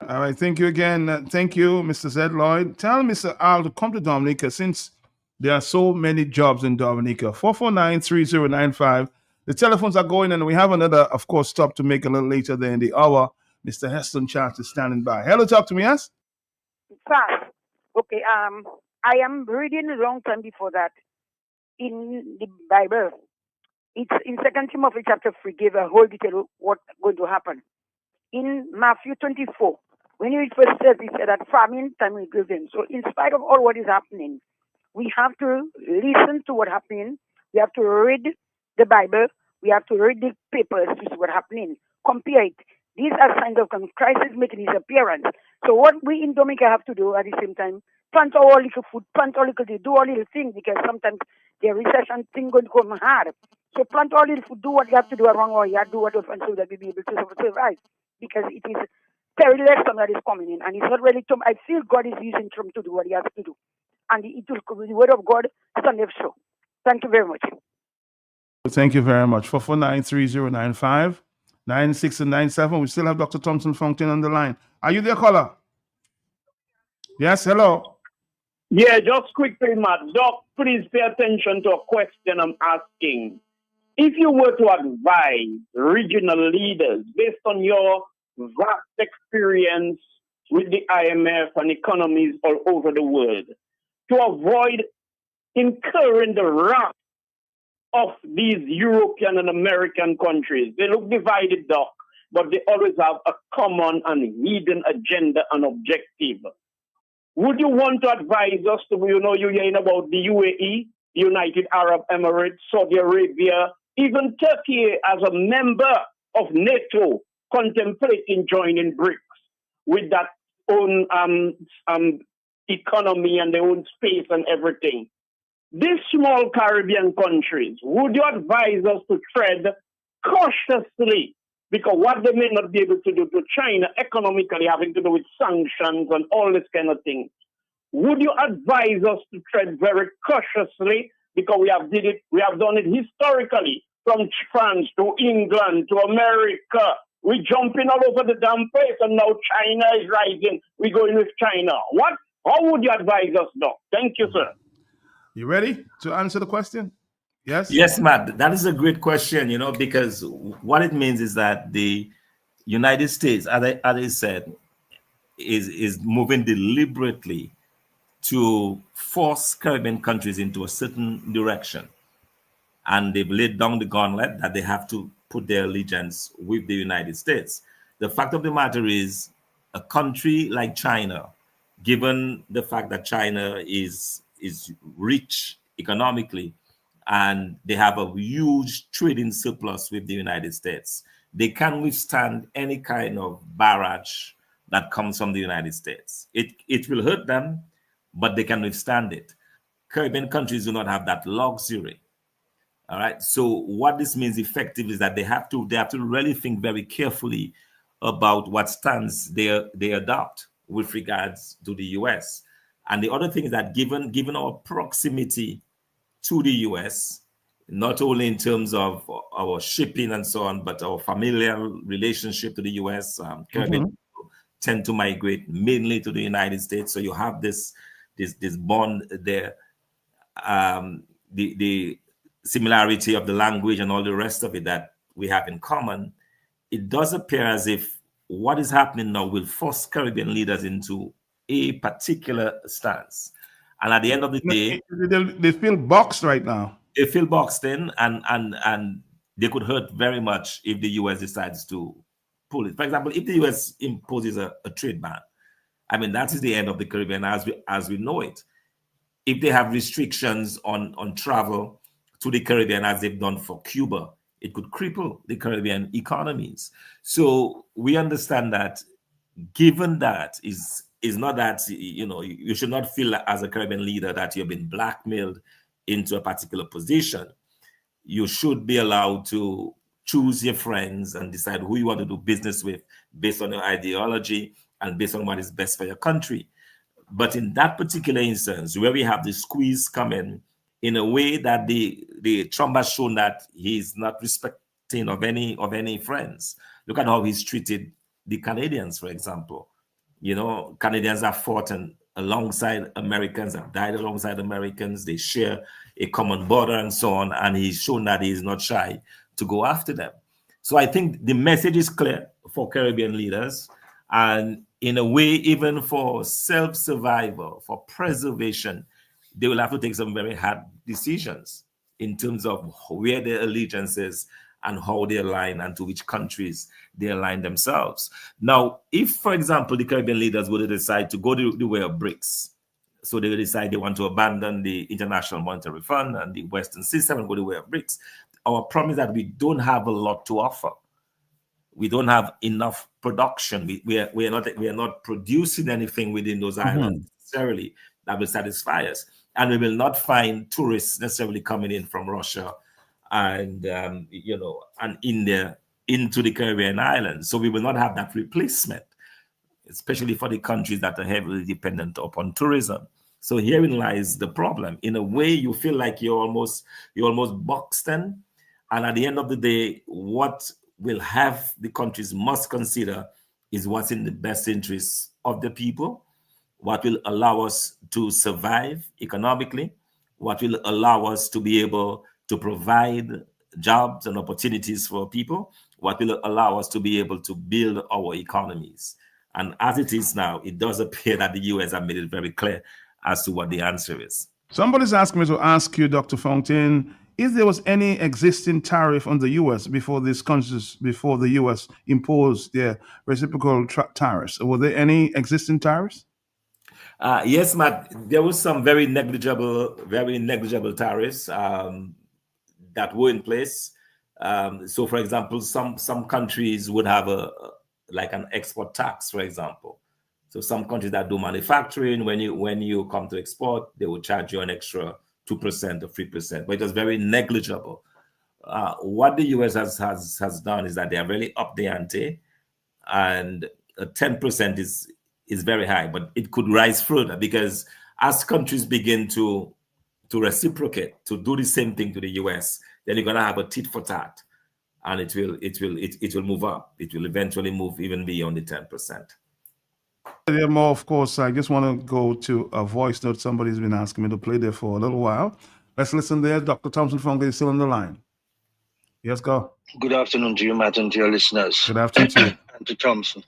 All right, thank you again. Thank you, Mr. Zed Lloyd. Tell Mr. Al to come to Dominica since there are so many jobs in Dominica. 449-3095. The telephones are going, and we have another, of course, stop to make a little later than the hour. Mr. Heston Charles is standing by. Hello, talk to me, yes? Fast. Okay, I am reading a long time before that in the Bible. It's in 2 Timothy chapter 3, give a whole detail of what's going to happen. In Matthew 24, when it first says, he said that famine time is given. So in spite of all what is happening, we have to listen to what's happening. We have to read the Bible. We have to read the papers to see what's happening. Compare it. These are signs of Christ is making his appearance. So what we in Dominica have to do at the same time, plant our little food, plant our little, do our little thing, because sometimes the recession thing going to come hard. So plant our little food, do what you have to do around our yard, do what you have to do, so that we be able to survive. Because it is perilous time that is coming in, and it's not really Trump. I feel God is using Trump to do what he has to do, and it will, the word of God stand up so. Thank you very much. Thank you very much. 449-3095, 96 and 97. We still have Dr. Thompson Fontaine on the line. Are you there, caller? Yes, hello. Yeah, just quickly, Matt. Doc, please pay attention to a question I'm asking. If you were to advise regional leaders based on your vast experience with the IMF and economies all over the world to avoid incurring the wrath of these European and American countries, they look divided, Doc, but they always have a common and hidden agenda and objective. Would you want to advise us to, you're hearing about the UAE, United Arab Emirates, Saudi Arabia, even Turkey as a member of NATO contemplating joining BRICS with that own economy and their own space and everything. These small Caribbean countries, would you advise us to tread cautiously? Because what they may not be able to do to China economically having to do with sanctions and all this kind of thing. Would you advise us to tread very cautiously? Because we have done it historically, from France to England to America. We're jumping all over the damn place, and now China is rising. We're going with China. How would you advise us, Doc? Thank you, sir. You ready to answer the question? Yes? Yes, Matt. That is a great question, because what it means is that the United States, as I said, is moving deliberately to force Caribbean countries into a certain direction. And they've laid down the gauntlet that they have to put their allegiance with the United States. The fact of the matter is, a country like China, given the fact that China is rich economically and they have a huge trading surplus with the United States, they can withstand any kind of barrage that comes from the United States. It will hurt them, but they can withstand it. Caribbean countries do not have that luxury. All right. So what this means effectively is that they have to really think very carefully about what stance they adopt with regards to the US. And the other thing is that given our proximity to the US, not only in terms of our shipping and so on, but our familial relationship to the US, Caribbean people tend to migrate mainly to the United States. So you have this bond there, the similarity of the language and all the rest of it that we have in common. It does appear as if what is happening now will force Caribbean leaders into a particular stance. And at the end of the day, They feel boxed right now. they feel boxed in, and they could hurt very much if the US decides to pull it. For example, if the US imposes a trade ban, I mean, that is the end of the Caribbean as we know it. If they have restrictions on travel to the Caribbean, as they've done for Cuba, it could cripple the Caribbean economies. So we understand that, given that is not that, you should not feel as a Caribbean leader that you've been blackmailed into a particular position. You should be allowed to choose your friends and decide who you want to do business with based on your ideology and based on what is best for your country. But in that particular instance, where we have the squeeze coming in a way that the Trump has shown that he's not respecting of any friends. Look at how he's treated the Canadians, for example. Canadians have fought alongside Americans, have died alongside Americans. They share a common border and so on. And he's shown that he is not shy to go after them. So I think the message is clear for Caribbean leaders. And in a way, even for self-survival, for preservation, they will have to take some very hard decisions in terms of where their allegiances and how they align and to which countries they align themselves. Now, if, for example, the Caribbean leaders would decide to go the way of BRICS, so they will decide they want to abandon the International Monetary Fund and the Western system and go the way of BRICS, our problem is that we don't have a lot to offer. We don't have enough production. We are not producing anything within those islands necessarily that will satisfy us, and we will not find tourists necessarily coming in from Russia and and India into the Caribbean islands. So we will not have that replacement, especially for the countries that are heavily dependent upon tourism. So herein lies the problem. In a way, you feel like you're almost boxed in, and at the end of the day, what will have the countries must consider is what's in the best interests of the people, what will allow us to survive economically, what will allow us to be able to provide jobs and opportunities for people, what will allow us to be able to build our economies. And as it is now, it does appear that the US have made it very clear as to what the answer is. Somebody's asking me to ask you, Dr. Fontaine, if there was any existing tariff on the U.S. before the U.S. imposed their reciprocal tariffs. Were there any existing tariffs? Yes, Matt. There was some very negligible tariffs that were in place. So, for example, some countries would have like an export tax, for example. So some countries that do manufacturing, when you come to export, they will charge you an extra 2% or 3%, but it was very negligible. What the US has done is that they are really up the ante, and 10% is very high, but it could rise further because as countries begin to reciprocate, to do the same thing to the US, then you're gonna have a tit for tat, and it will move up. It will eventually move even beyond the 10%. There more, of course. I just want to go to a voice note somebody's been asking me to play there for a little while. Let's listen there. Dr. Thompson Fong is still on the line. Yes, go. Good afternoon to you, Matt, and to your listeners. Good afternoon to you. And to Thompson.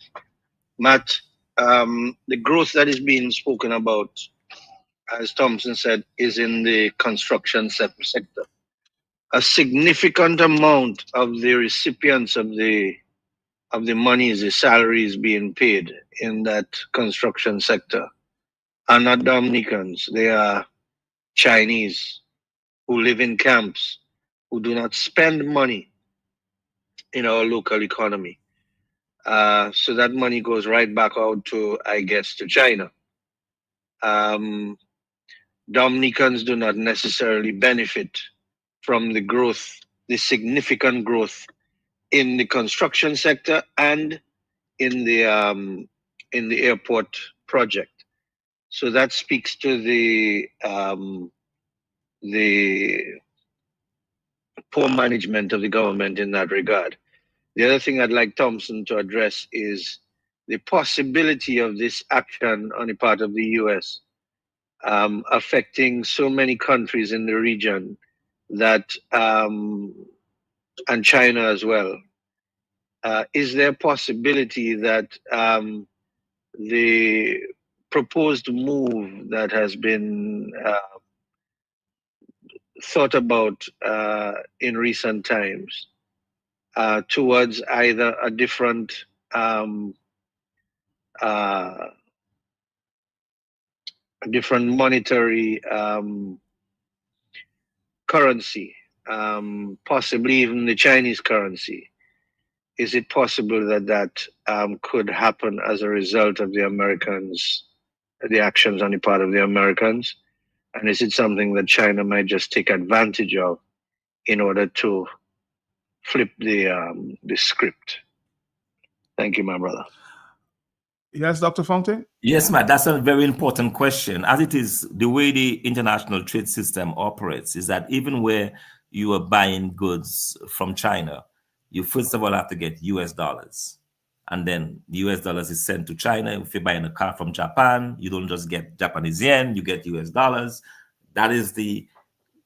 Matt, the growth that is being spoken about, as Thompson said, is in the construction sector. A significant amount of the recipients of the of the monies, the salaries being paid in that construction sector are not Dominicans. They are Chinese who live in camps, who do not spend money in our local economy. So that money goes right back out to, I guess, to China. Um, Dominicans do not necessarily benefit from the growth, the significant growth in the construction sector and in the airport project. So that speaks to the poor management of the government in that regard. The other thing I'd like Thompson to address is the possibility of this action on the part of the U.S. Affecting so many countries in the region that and China as well. Is there a possibility that the proposed move that has been thought about in recent times towards either um, uh, a different monetary currency, possibly even the Chinese currency? Is it possible that that could happen as a result of the Americans, the actions on the part of the Americans? And is it something that China might just take advantage of in order to flip the script? Thank you, my brother. Yes, Dr. Fontaine? Yes, Matt, that's a very important question. As it is, the way the international trade system operates is that even where you are buying goods from China, you first of all have to get US dollars. And then the US dollars is sent to China. If you're buying a car from Japan, you don't just get Japanese yen, you get US dollars. That is the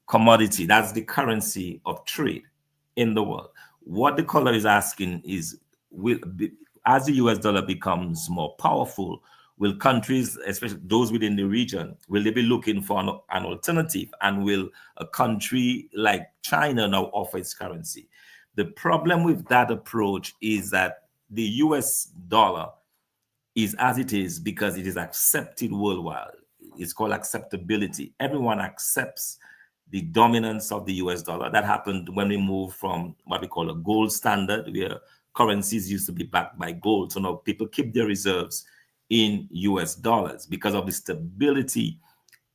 commodity, that's the currency of trade in the world. What the caller is asking is, as the US dollar becomes more powerful, will countries, especially those within the region, will they be looking for an alternative? And will a country like China now offer its currency? The problem with that approach is that the US dollar is as it is because it is accepted worldwide. It's called acceptability. Everyone accepts the dominance of the US dollar. That happened when we moved from what we call a gold standard, where currencies used to be backed by gold. So now people keep their reserves in US dollars because of the stability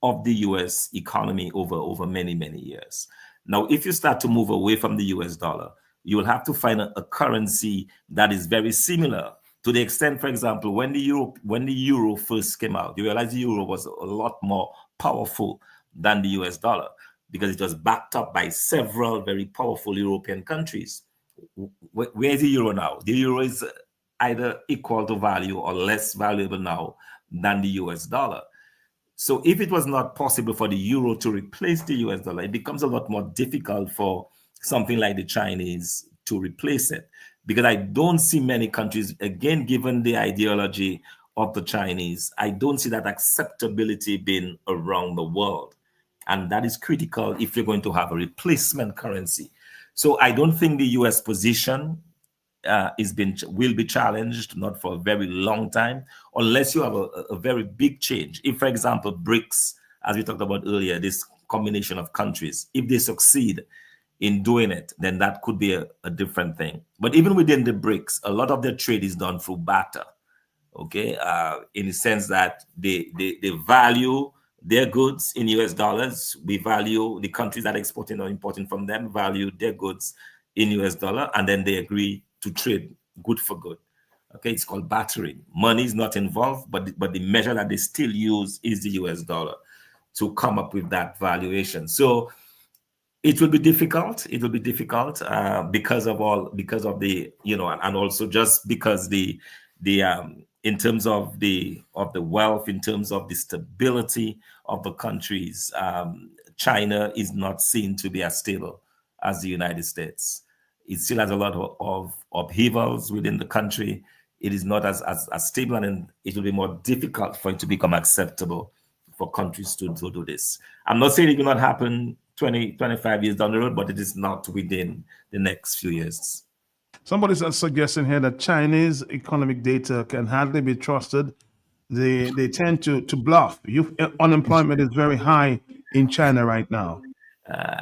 of the US economy over many, many years. Now, if you start to move away from the US dollar, you will have to find a currency that is very similar, to the extent, for example, when the euro first came out, you realize the euro was a lot more powerful than the US dollar because it was backed up by several very powerful European countries. Where is the euro now? The euro is either equal to value or less valuable now than the US dollar. So if it was not possible for the euro to replace the US dollar, it becomes a lot more difficult for something like the Chinese to replace it. Because I don't see many countries, again, given the ideology of the Chinese, I don't see that acceptability being around the world. And that is critical if you're going to have a replacement currency. So I don't think the US position will be challenged, not for a very long time, unless you have a very big change. If, for example, BRICS, as we talked about earlier, this combination of countries, if they succeed in doing it, then that could be a different thing. But even within the BRICS, a lot of their trade is done through barter, okay? In the sense that they value their goods in US dollars. We value the countries that are exporting or importing from them, value their goods in US dollar, and then they agree to trade good for good. Okay, it's called bartering. Money is not involved, but the measure that they still use is the US dollar to come up with that valuation. So it will be difficult. It will be difficult because of the, and also just because the in terms of the wealth, in terms of the stability of the countries, China is not seen to be as stable as the United States. It still has a lot of upheavals within the country. It is not as stable, and it will be more difficult for it to become acceptable for countries to do this. I'm not saying it will not happen 20, 25 years down the road, but it is not within the next few years. Somebody's suggesting here that Chinese economic data can hardly be trusted. They tend to bluff. Unemployment is very high in China right now.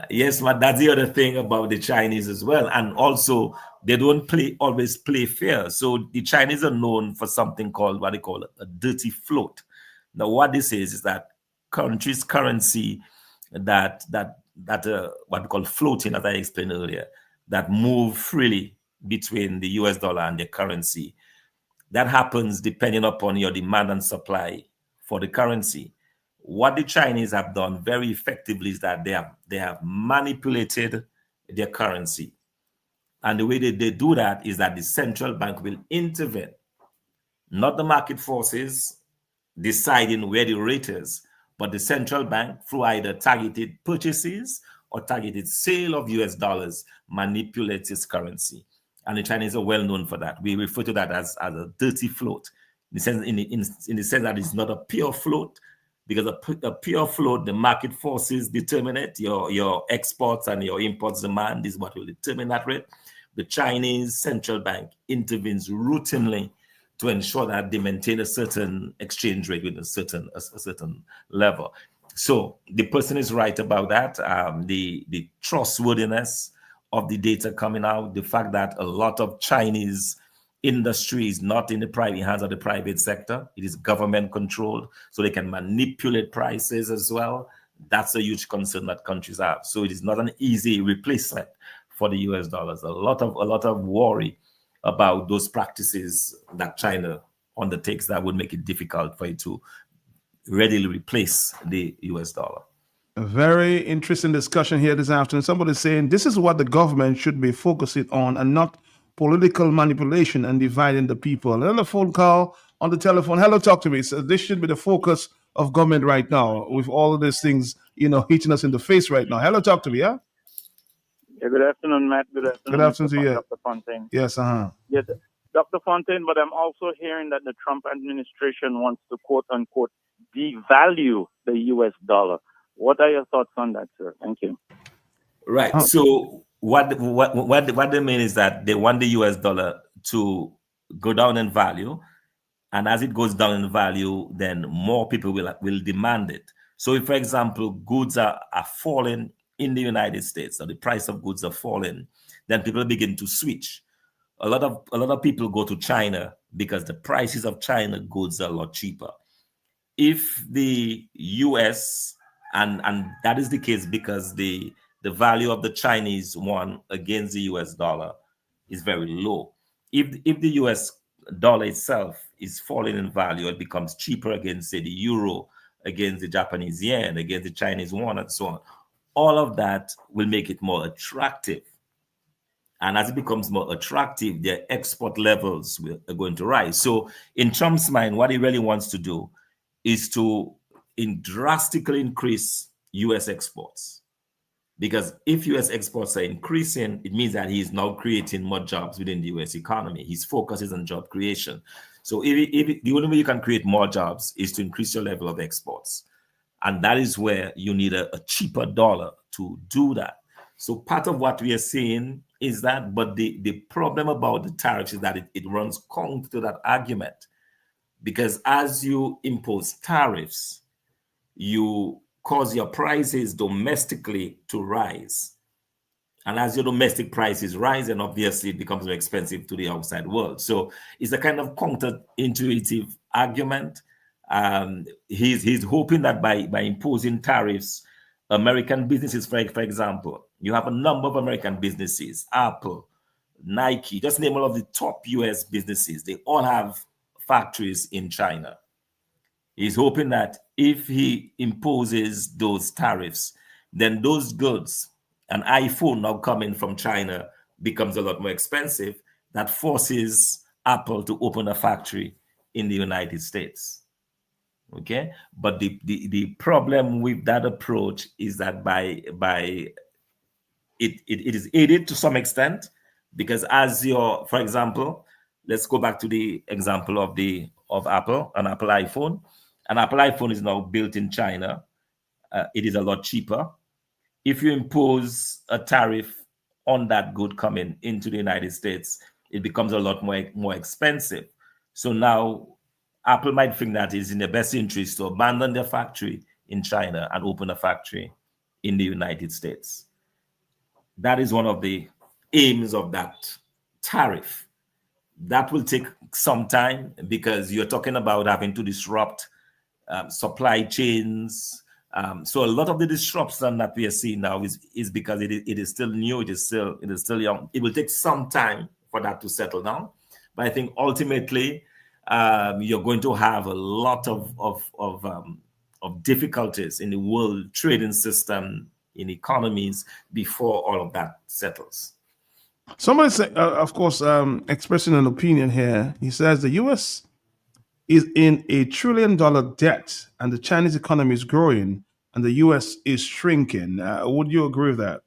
Yes, but that's the other thing about the Chinese as well. And also, they don't always play fair. So the Chinese are known for something called what they call a dirty float. Now, what this is that countries' currency that what we call floating, as I explained earlier, that move freely between the US dollar and their currency. That happens depending upon your demand and supply for the currency. What the Chinese have done very effectively is that they have manipulated their currency. And the way they do that is that the central bank will intervene, not the market forces deciding where the rate is, but the central bank, through either targeted purchases or targeted sale of US dollars, manipulates its currency. And the Chinese are well known for that. We refer to that as a dirty float, in the sense that it's not a pure float, because a pure float, the market forces determine it. Your exports and your imports demand is what will determine that rate. The Chinese central bank intervenes routinely to ensure that they maintain a certain exchange rate with a certain level. So the person is right about that. The trustworthiness of the data coming out, the fact that a lot of Chinese industry is not in the private hands of the private sector. It is government controlled, so they can manipulate prices as well. That's a huge concern that countries have. So it is not an easy replacement for the US dollars. A lot of worry about those practices that China undertakes that would make it difficult for it to readily replace the US dollar. A very interesting discussion here this afternoon. Somebody's saying this is what the government should be focusing on and not political manipulation and dividing the people. Another phone call on the telephone. Hello, talk to me. So this should be the focus of government right now with all of these things, hitting us in the face right now. Hello, talk to me, yeah? Yeah, good afternoon, Matt. Good afternoon, Good afternoon to you. Dr. Fontaine. Yes, Yes, Dr. Fontaine, but I'm also hearing that the Trump administration wants to quote unquote devalue the US dollar. What are your thoughts on that, sir? Thank you. Right. So what they mean is that they want the US dollar to go down in value, and as it goes down in value, then more people will demand it. So if, for example, goods are falling in the United States, or the price of goods are falling, then people begin to switch. A lot of people go to China because the prices of China goods are a lot cheaper. If the US, and that is the case because the value of the Chinese yuan against the US dollar is very low. If the US dollar itself is falling in value, it becomes cheaper against, say, the euro, against the Japanese yen, against the Chinese yuan, and so on. All of that will make it more attractive. And as it becomes more attractive, their export levels are going to rise. So in Trump's mind, what he really wants to do is to drastically increase US exports. Because if US exports are increasing, it means that he is now creating more jobs within the US economy. His focus is on job creation. So if the only way you can create more jobs is to increase your level of exports. And that is where you need a cheaper dollar to do that. So part of what we are seeing is that, but the problem about the tariffs is that it runs counter to that argument. Because as you impose tariffs, you cause your prices domestically to rise. And as your domestic prices rise, and obviously it becomes more expensive to the outside world. So it's a kind of counterintuitive argument. He's hoping that by imposing tariffs, American businesses, for example, you have a number of American businesses, Apple, Nike, just name all of the top US businesses. They all have factories in China. He's hoping that if he imposes those tariffs, then those goods, an iPhone now coming from China, becomes a lot more expensive. That forces Apple to open a factory in the United States. Okay, but the problem with that approach is that by it is aided to some extent, because as for example, let's go back to the example of Apple, an Apple iPhone. An Apple iPhone is now built in China. It is a lot cheaper. If you impose a tariff on that good coming into the United States, it becomes a lot more expensive. So now Apple might think that it's in their best interest to abandon their factory in China and open a factory in the United States. That is one of the aims of that tariff. That will take some time because you're talking about having to disrupt supply chains. So a lot of the disruption that we are seeing now is because it is still new, it is still young. It will take some time for that to settle down, but I think ultimately you're going to have a lot of difficulties in the world trading system, in economies before all of that settles. Somebody say, of course, expressing an opinion here. He says the U.S. is in $1 trillion debt, and the Chinese economy is growing, and the U.S. is shrinking. Would you agree with that?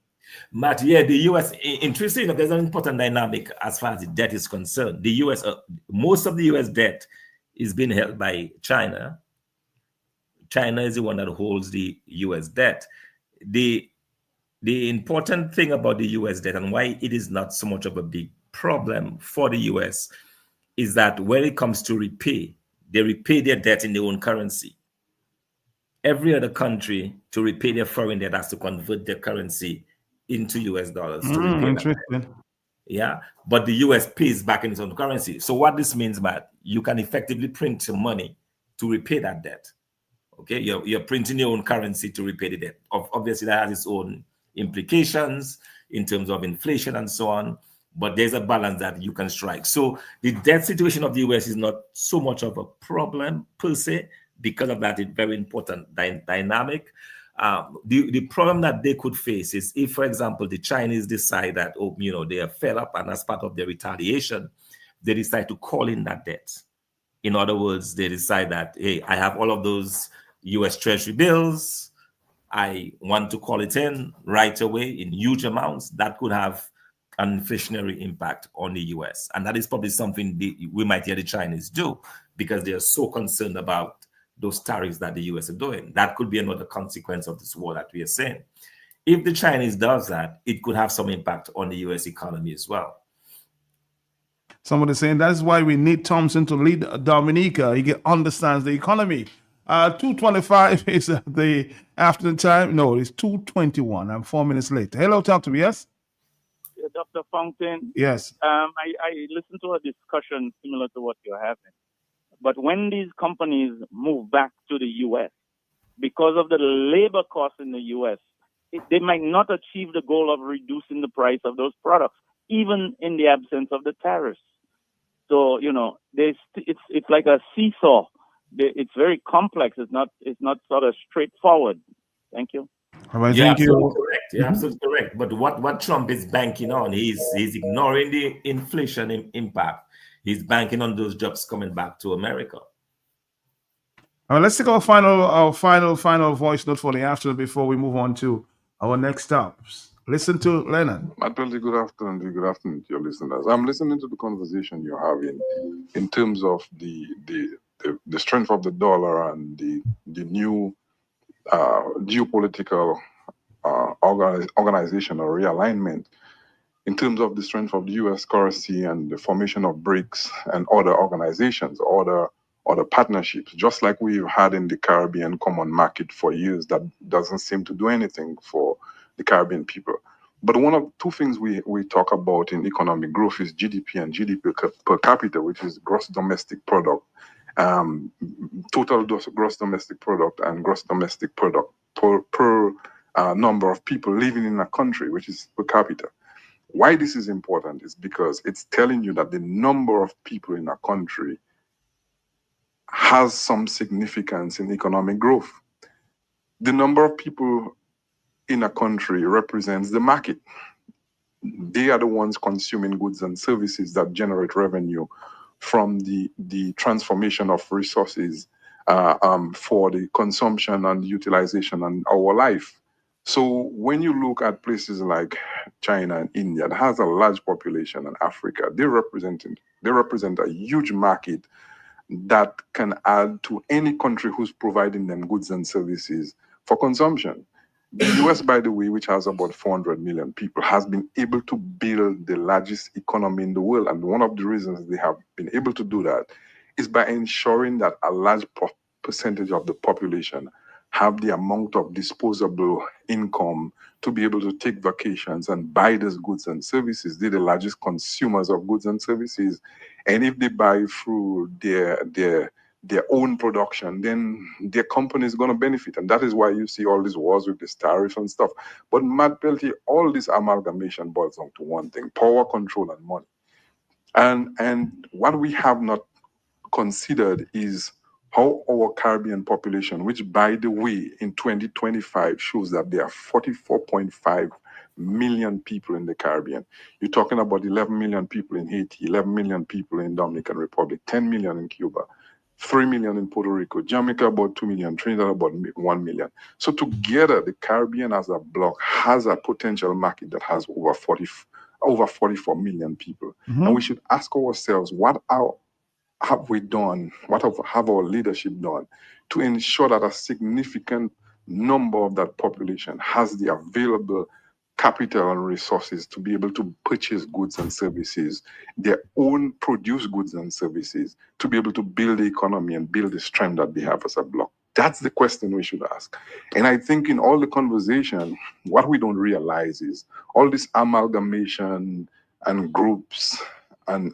But yeah, the U.S. interesting enough, there's an important dynamic as far as the debt is concerned. The U.S. Most of the U.S. debt is being held by China. China is the one that holds the U.S. debt. The important thing about the U.S. debt and why it is not so much of a big problem for the U.S. is that when it comes to repay, they repay their debt in their own currency. Every other country, to repay their foreign debt, has to convert their currency into US dollars to repay that debt. Yeah, but the US pays back in its own currency. So what this means, Matt, you can effectively print some money to repay that debt. Okay, you're printing your own currency to repay the debt. Obviously, that has its own implications in terms of inflation and so on, but there's a balance that you can strike. So the debt situation of the US is not so much of a problem per se because of that very important dynamic. The problem that they could face is if, for example, the Chinese decide that, they are fed up, and as part of their retaliation, they decide to call in that debt. In other words, they decide that, hey, I have all of those US Treasury bills. I want to call it in right away in huge amounts. That could have an inflationary impact on the US. And that is probably something we might hear the Chinese do because they are so concerned about those tariffs that the US are doing. That could be another consequence of this war that we are seeing. If the Chinese does that, it could have some impact on the US economy as well. Somebody saying that is why we need Thompson to lead Dominica. He understands the economy. 2:25 is the afternoon time. No, it's 2:21. I'm 4 minutes late. Hello, talk to me. Yes. Yeah, Dr. Fountain. Yes. I listened to a discussion similar to what you're having. But when these companies move back to the U.S., because of the labor costs in the U.S., they might not achieve the goal of reducing the price of those products, even in the absence of the tariffs. So, it's like a seesaw. It's very complex. It's not sort of straightforward. Thank you. All right, thank you. Correct. You're absolutely correct. But what Trump is banking on, he's ignoring the inflation impact. He's banking on those jobs coming back to America. All right, let's take our final voice note for the afternoon before we move on to our next stops. Listen to Leonard. Matilda, good afternoon to your listeners. I'm listening to the conversation you're having in terms of the strength of the dollar and the new geopolitical organizational realignment in terms of the strength of the U.S. currency and the formation of BRICS and other organizations, other partnerships, just like we've had in the Caribbean common market for years that doesn't seem to do anything for the Caribbean people. But one of two things we talk about in economic growth is GDP and GDP per capita, which is gross domestic product, total gross domestic product and gross domestic product per number of people living in a country, which is per capita. Why this is important is because it's telling you that the number of people in a country has some significance in economic growth. The number of people in a country represents the market. They are the ones consuming goods and services that generate revenue from the transformation of resources for the consumption and utilization and our life. So when you look at places like China and India that has a large population, and Africa, they represent a huge market that can add to any country who's providing them goods and services for consumption. The US, by the way, which has about 400 million people, has been able to build the largest economy in the world. And one of the reasons they have been able to do that is by ensuring that a large percentage of the population have the amount of disposable income to be able to take vacations and buy those goods and services. They're the largest consumers of goods and services. And if they buy through their own production, then their company is going to benefit. And that is why you see all these wars with this tariff and stuff. But Matt Peltier, all this amalgamation boils down to one thing: power, control, and money. And what we have not considered is how our Caribbean population, which by the way, in 2025 shows that there are 44.5 million people in the Caribbean. You're talking about 11 million people in Haiti, 11 million people in Dominican Republic, 10 million in Cuba, 3 million in Puerto Rico, Jamaica about 2 million, Trinidad about 1 million. So together, the Caribbean as a bloc has a potential market that has over 44 million people. Mm-hmm. And we should ask ourselves, what have we done, what have our leadership done to ensure that a significant number of that population has the available capital and resources to be able to purchase goods and services, their own produced goods and services, to be able to build the economy and build the strength that they have as a bloc? That's the question we should ask. And I think in all the conversation, what we don't realize is all this amalgamation and groups and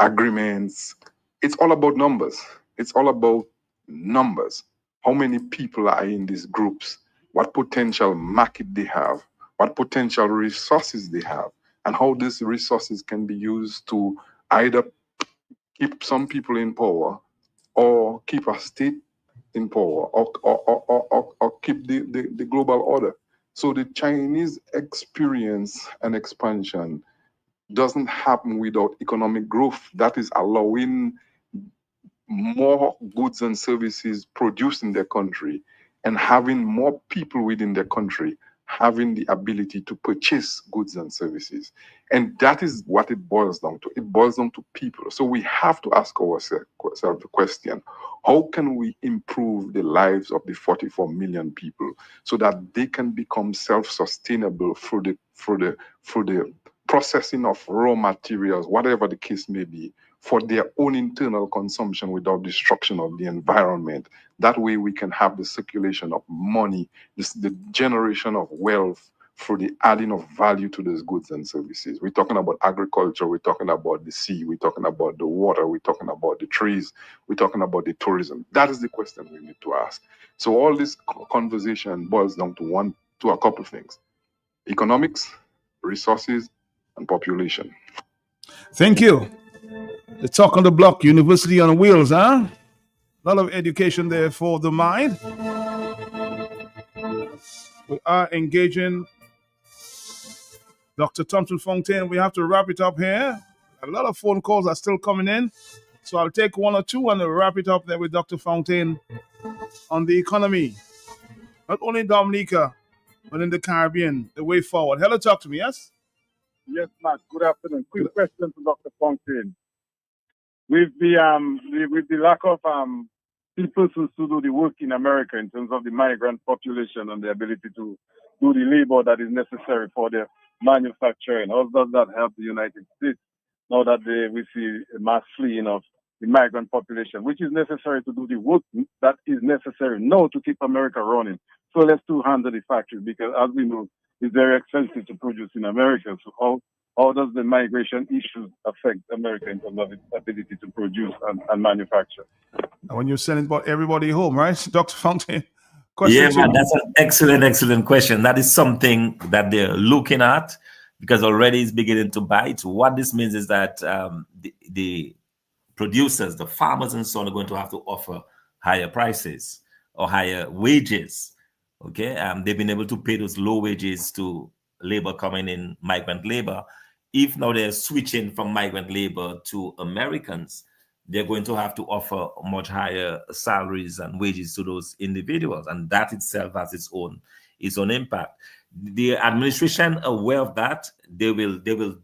agreements, it's all about numbers. It's all about numbers. How many people are in these groups? What potential market they have? What potential resources they have? And how these resources can be used to either keep some people in power or keep a state in power or keep the global order. So the Chinese experience and expansion doesn't happen without economic growth. That is allowing more goods and services produced in their country and having more people within their country having the ability to purchase goods and services. And that is what it boils down to. It boils down to people. So we have to ask ourselves the question, how can we improve the lives of the 44 million people so that they can become self-sustainable through the processing of raw materials, whatever the case may be, for their own internal consumption without destruction of the environment. That way we can have the circulation of money, the generation of wealth through the adding of value to those goods and services. We're talking about agriculture, we're talking about the sea, we're talking about the water, we're talking about the trees, we're talking about the tourism. That is the question we need to ask. So all this conversation boils down to a couple of things: economics, resources, and population. Thank you. The Talk on the Block, University on Wheels, huh? A lot of education there for the mind. We are engaging Dr. Thompson Fontaine. We have to wrap it up here. A lot of phone calls are still coming in. So I'll take one or two and wrap it up there with Dr. Fontaine on the economy. Not only in Dominica, but in the Caribbean, the way forward. Hello, talk to me, yes? Yes, Matt. Good afternoon. Quick question to Dr. Fontaine. With the lack of people to do the work in America in terms of the migrant population and the ability to do the labor that is necessary for the manufacturing, how does that help the United States now that we see a mass fleeing of the migrant population, which is necessary to do the work that is necessary now to keep America running? So let's handle the factories, because as we know, it's very expensive to produce in America. So how does the migration issues affect America in terms of its ability to produce and manufacture? When you're sending everybody home, right, Dr. Fontaine? Yeah, man, that's an excellent question. That is something that they're looking at, because already it's beginning to bite. What this means is that the producers, the farmers and so on, are going to have to offer higher prices or higher wages. Okay, they've been able to pay those low wages to labor coming in, migrant labor. If now they're switching from migrant labor to Americans, they're going to have to offer much higher salaries and wages to those individuals, and that itself has its own impact. The administration, aware of that, they will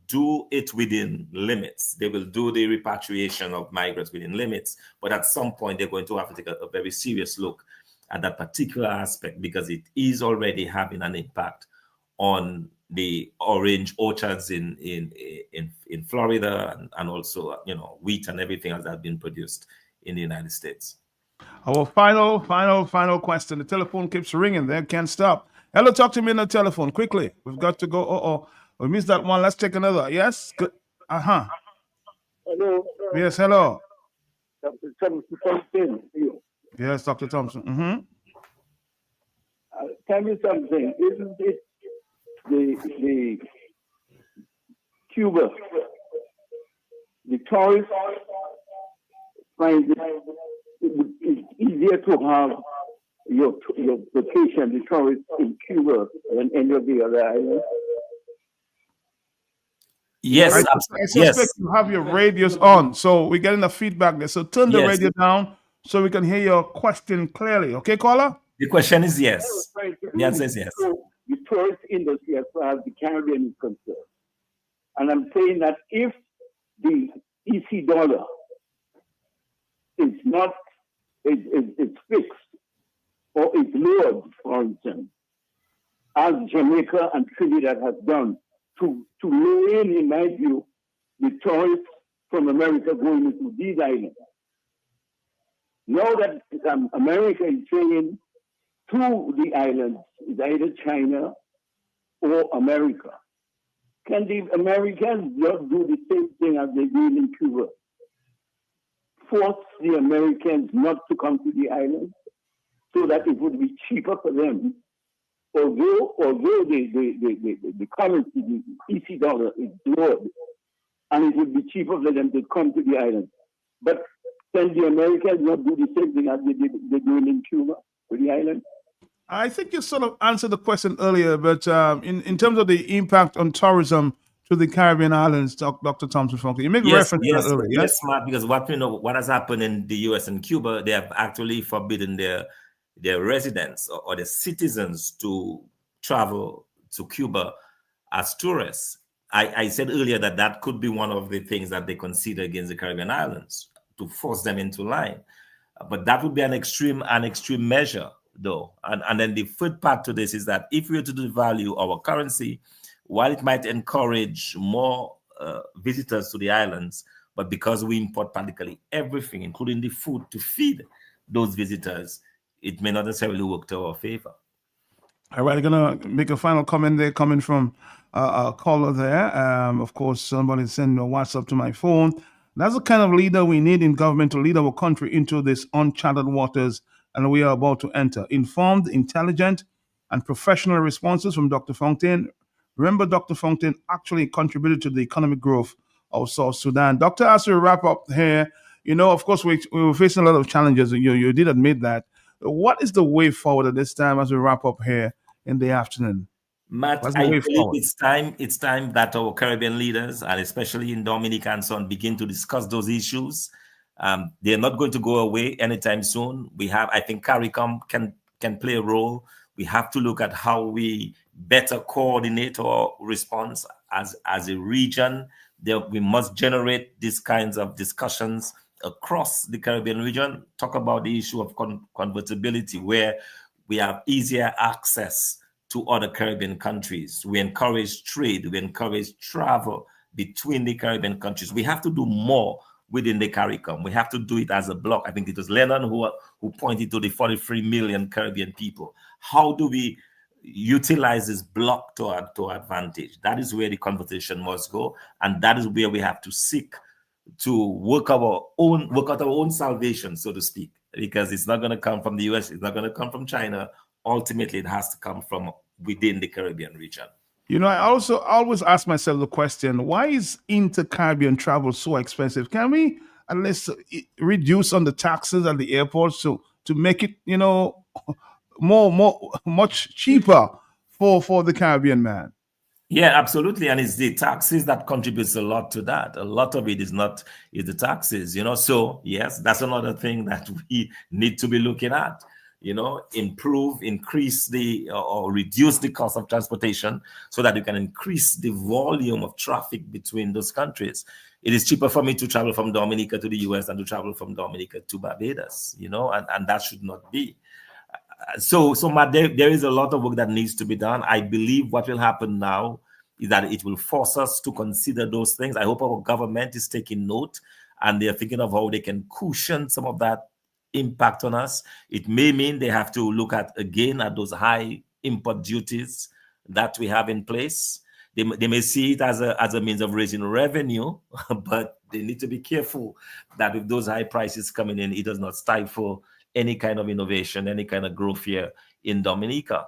do it within limits. They will do the repatriation of migrants within limits, but at some point they're going to have to take a very serious look at that particular aspect, because it is already having an impact on the orange orchards in Florida, and also wheat and everything else that's been produced in the United States. Our final question. The telephone keeps ringing there, can't stop. Hello, talk to me on the telephone quickly. We've got to go. We missed that one. Let's take another. Yes. Good. Hello. Yes. Hello. Something. Yes, Dr. Thompson. Mm-hmm. Tell me something. Isn't it the Cuba, the tourists find it's easier to have your vacation, the tourists in Cuba than any of the other islands? Yes, I suspect you have your radios on, so we're getting the feedback there. So turn the radio down so we can hear your question clearly. Okay, caller? The question is yes. The answer is yes. The tourist industry as far as the Caribbean is concerned. And I'm saying that if the EC dollar is not is fixed or is lowered, for instance, as Jamaica and Trinidad has done, to lure in my view, the tourists from America going into these islands. Now that America is saying to the islands, is either China or America. Can the Americans just do the same thing as they did in Cuba? Force the Americans not to come to the islands so that it would be cheaper for them. Although the currency, the EC dollar is lowered, and it would be cheaper for them to come to the islands. But can the Americans not do the same thing as they're doing in Cuba with the islands? I think you sort of answered the question earlier, but in terms of the impact on tourism to the Caribbean islands, Dr. Thompson Funke, you make reference to that earlier. Yes, Matt, because what has happened in the US and Cuba, they have actually forbidden their residents or their citizens to travel to Cuba as tourists. I said earlier that could be one of the things that they consider against the Caribbean islands, to force them into line. But that would be an extreme measure, though. And then the third part to this is that if we were to devalue our currency, while it might encourage more visitors to the islands, but because we import practically everything, including the food, to feed those visitors, it may not necessarily work to our favor. All right, I'm going to make a final comment there coming from a caller there. Of course, somebody sent a WhatsApp to my phone. That's the kind of leader we need in government to lead our country into this uncharted waters, and we are about to enter. Informed, intelligent, and professional responses from Dr. Fontaine. Remember, Dr. Fontaine actually contributed to the economic growth of South Sudan. Doctor, as we wrap up here, of course, we were facing a lot of challenges. You did admit that. What is the way forward at this time as we wrap up here in the afternoon? Matt, I believe it's time that our Caribbean leaders, and especially in Dominica and so on, begin to discuss those issues. They're not going to go away anytime soon. I think CARICOM can play a role. We have to look at how we better coordinate our response as a region. We must generate these kinds of discussions across the Caribbean region. Talk about the issue of convertibility, where we have easier access to other Caribbean countries. We encourage trade. We encourage travel between the Caribbean countries. We have to do more within the CARICOM. We have to do it as a block. I think it was Lennon who pointed to the 43 million Caribbean people. How do we utilize this block to our advantage? That is where the conversation must go, and that is where we have to seek to work out our own salvation, so to speak, because it's not going to come from the US, it's not going to come from China. Ultimately, it has to come from within the Caribbean region. I also always ask myself the question, why is inter-Caribbean travel so expensive? Can we at least reduce on the taxes at the airports to make it, much cheaper for the Caribbean man? Yeah, absolutely. And it's the taxes that contributes a lot to that. A lot of it is the taxes, So yes, that's another thing that we need to be looking at, increase or reduce the cost of transportation so that you can increase the volume of traffic between those countries. It is cheaper for me to travel from Dominica to the US than to travel from Dominica to Barbados, and that should not be. So Matt, there is a lot of work that needs to be done. I believe what will happen now is that it will force us to consider those things. I hope our government is taking note and they're thinking of how they can cushion some of that impact on us. It may mean they have to look at again at those high import duties that we have in place. They may see it as a means of raising revenue, but they need to be careful that with those high prices coming in, it does not stifle any kind of innovation, any kind of growth here in Dominica.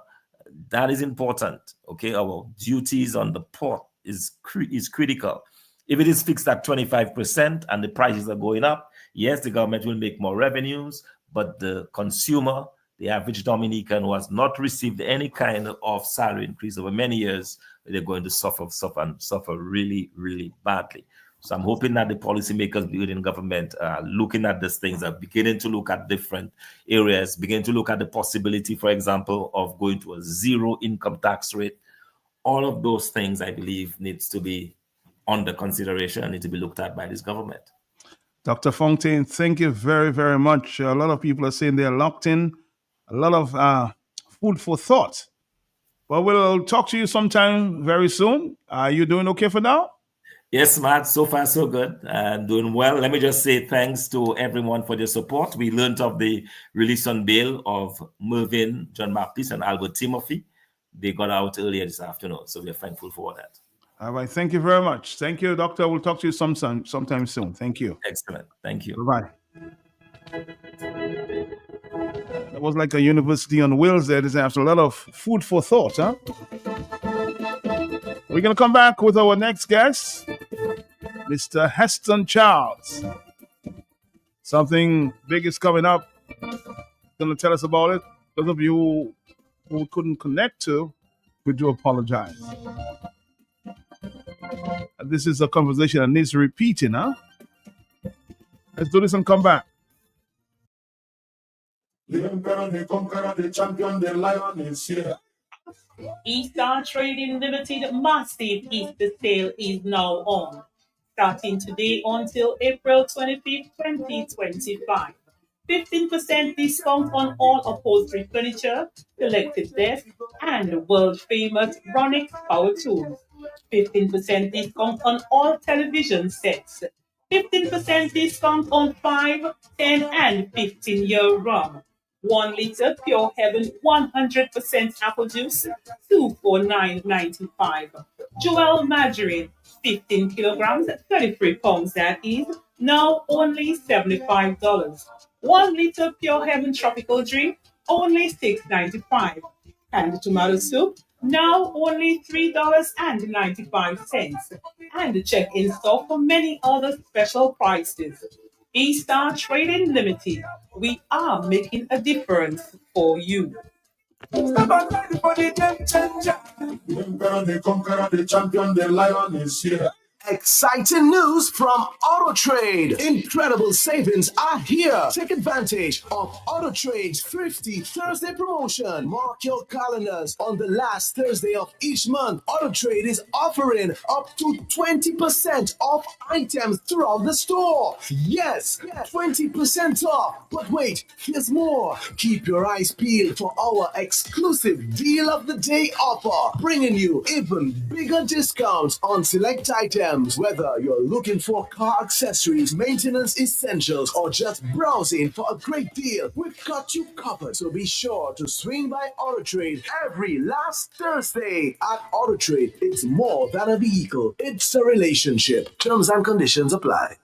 That is important. Okay, our duties on the port is critical. If it is fixed at 25% and the prices are going up, yes, the government will make more revenues, but the consumer, the average Dominican who has not received any kind of salary increase over many years, they're going to suffer really, really badly. So I'm hoping that the policymakers within government are looking at these things, are beginning to look at different areas, beginning to look at the possibility, for example, of going to a zero income tax rate. All of those things, I believe, needs to be under consideration and need to be looked at by this government. Dr. Fontaine, thank you very, very much. A lot of people are saying they're locked in. A lot of food for thought. But we'll talk to you sometime very soon. Are you doing okay for now? Yes, Matt, so far so good. Doing well. Let me just say thanks to everyone for their support. We learned of the release on bail of Mervyn, John Baptiste, and Albert Timothy. They got out earlier this afternoon, so we're thankful for that. All right, thank you very much. Thank you, Doctor. We'll talk to you sometime soon. Thank you. Excellent. Thank you. Bye-bye. That was like a university on wheels there. There's a lot of food for thought, huh? We're going to come back with our next guest, Mr. Heston Charles. Something big is coming up. Going to tell us about it. Those of you who couldn't connect to, we do apologize. This is a conversation that needs repeating, huh? Let's do this and come back. The emperor, the conqueror, the champion, the lion is here. Eastern Trading Limited massive Easter sale is now on, starting today until April 25th, 2025. 15% discount on all upholstery furniture, selected desks, and world-famous Ronick power tools. 15% discount on all television sets. 15% discount on 5, 10, and 15-year rum. 1 liter Pure Heaven 100% apple juice, $249.95. Joel margarine, 15 kilograms, 33 pounds, that is, now only $75. 1 liter Pure Heaven tropical drink, only $6.95. Canned tomato soup, now only $3.95. And check in store for many other special prices. Eastern Trading Limited, we are making a difference for you. Step on ready for the game changer. The emperor, the conqueror, the champion, the lion is here. Exciting news from AutoTrade. Incredible savings are here. Take advantage of AutoTrade's Thrifty Thursday promotion. Mark your calendars. On the last Thursday of each month, AutoTrade is offering up to 20% off items throughout the store. Yes, 20% off. But wait, here's more. Keep your eyes peeled for our exclusive Deal of the Day offer, bringing you even bigger discounts on select items. Whether you're looking for car accessories, maintenance essentials, or just browsing for a great deal, we've got you covered. So be sure to swing by AutoTrade every last Thursday. At AutoTrade, it's more than a vehicle, it's a relationship. Terms and conditions apply.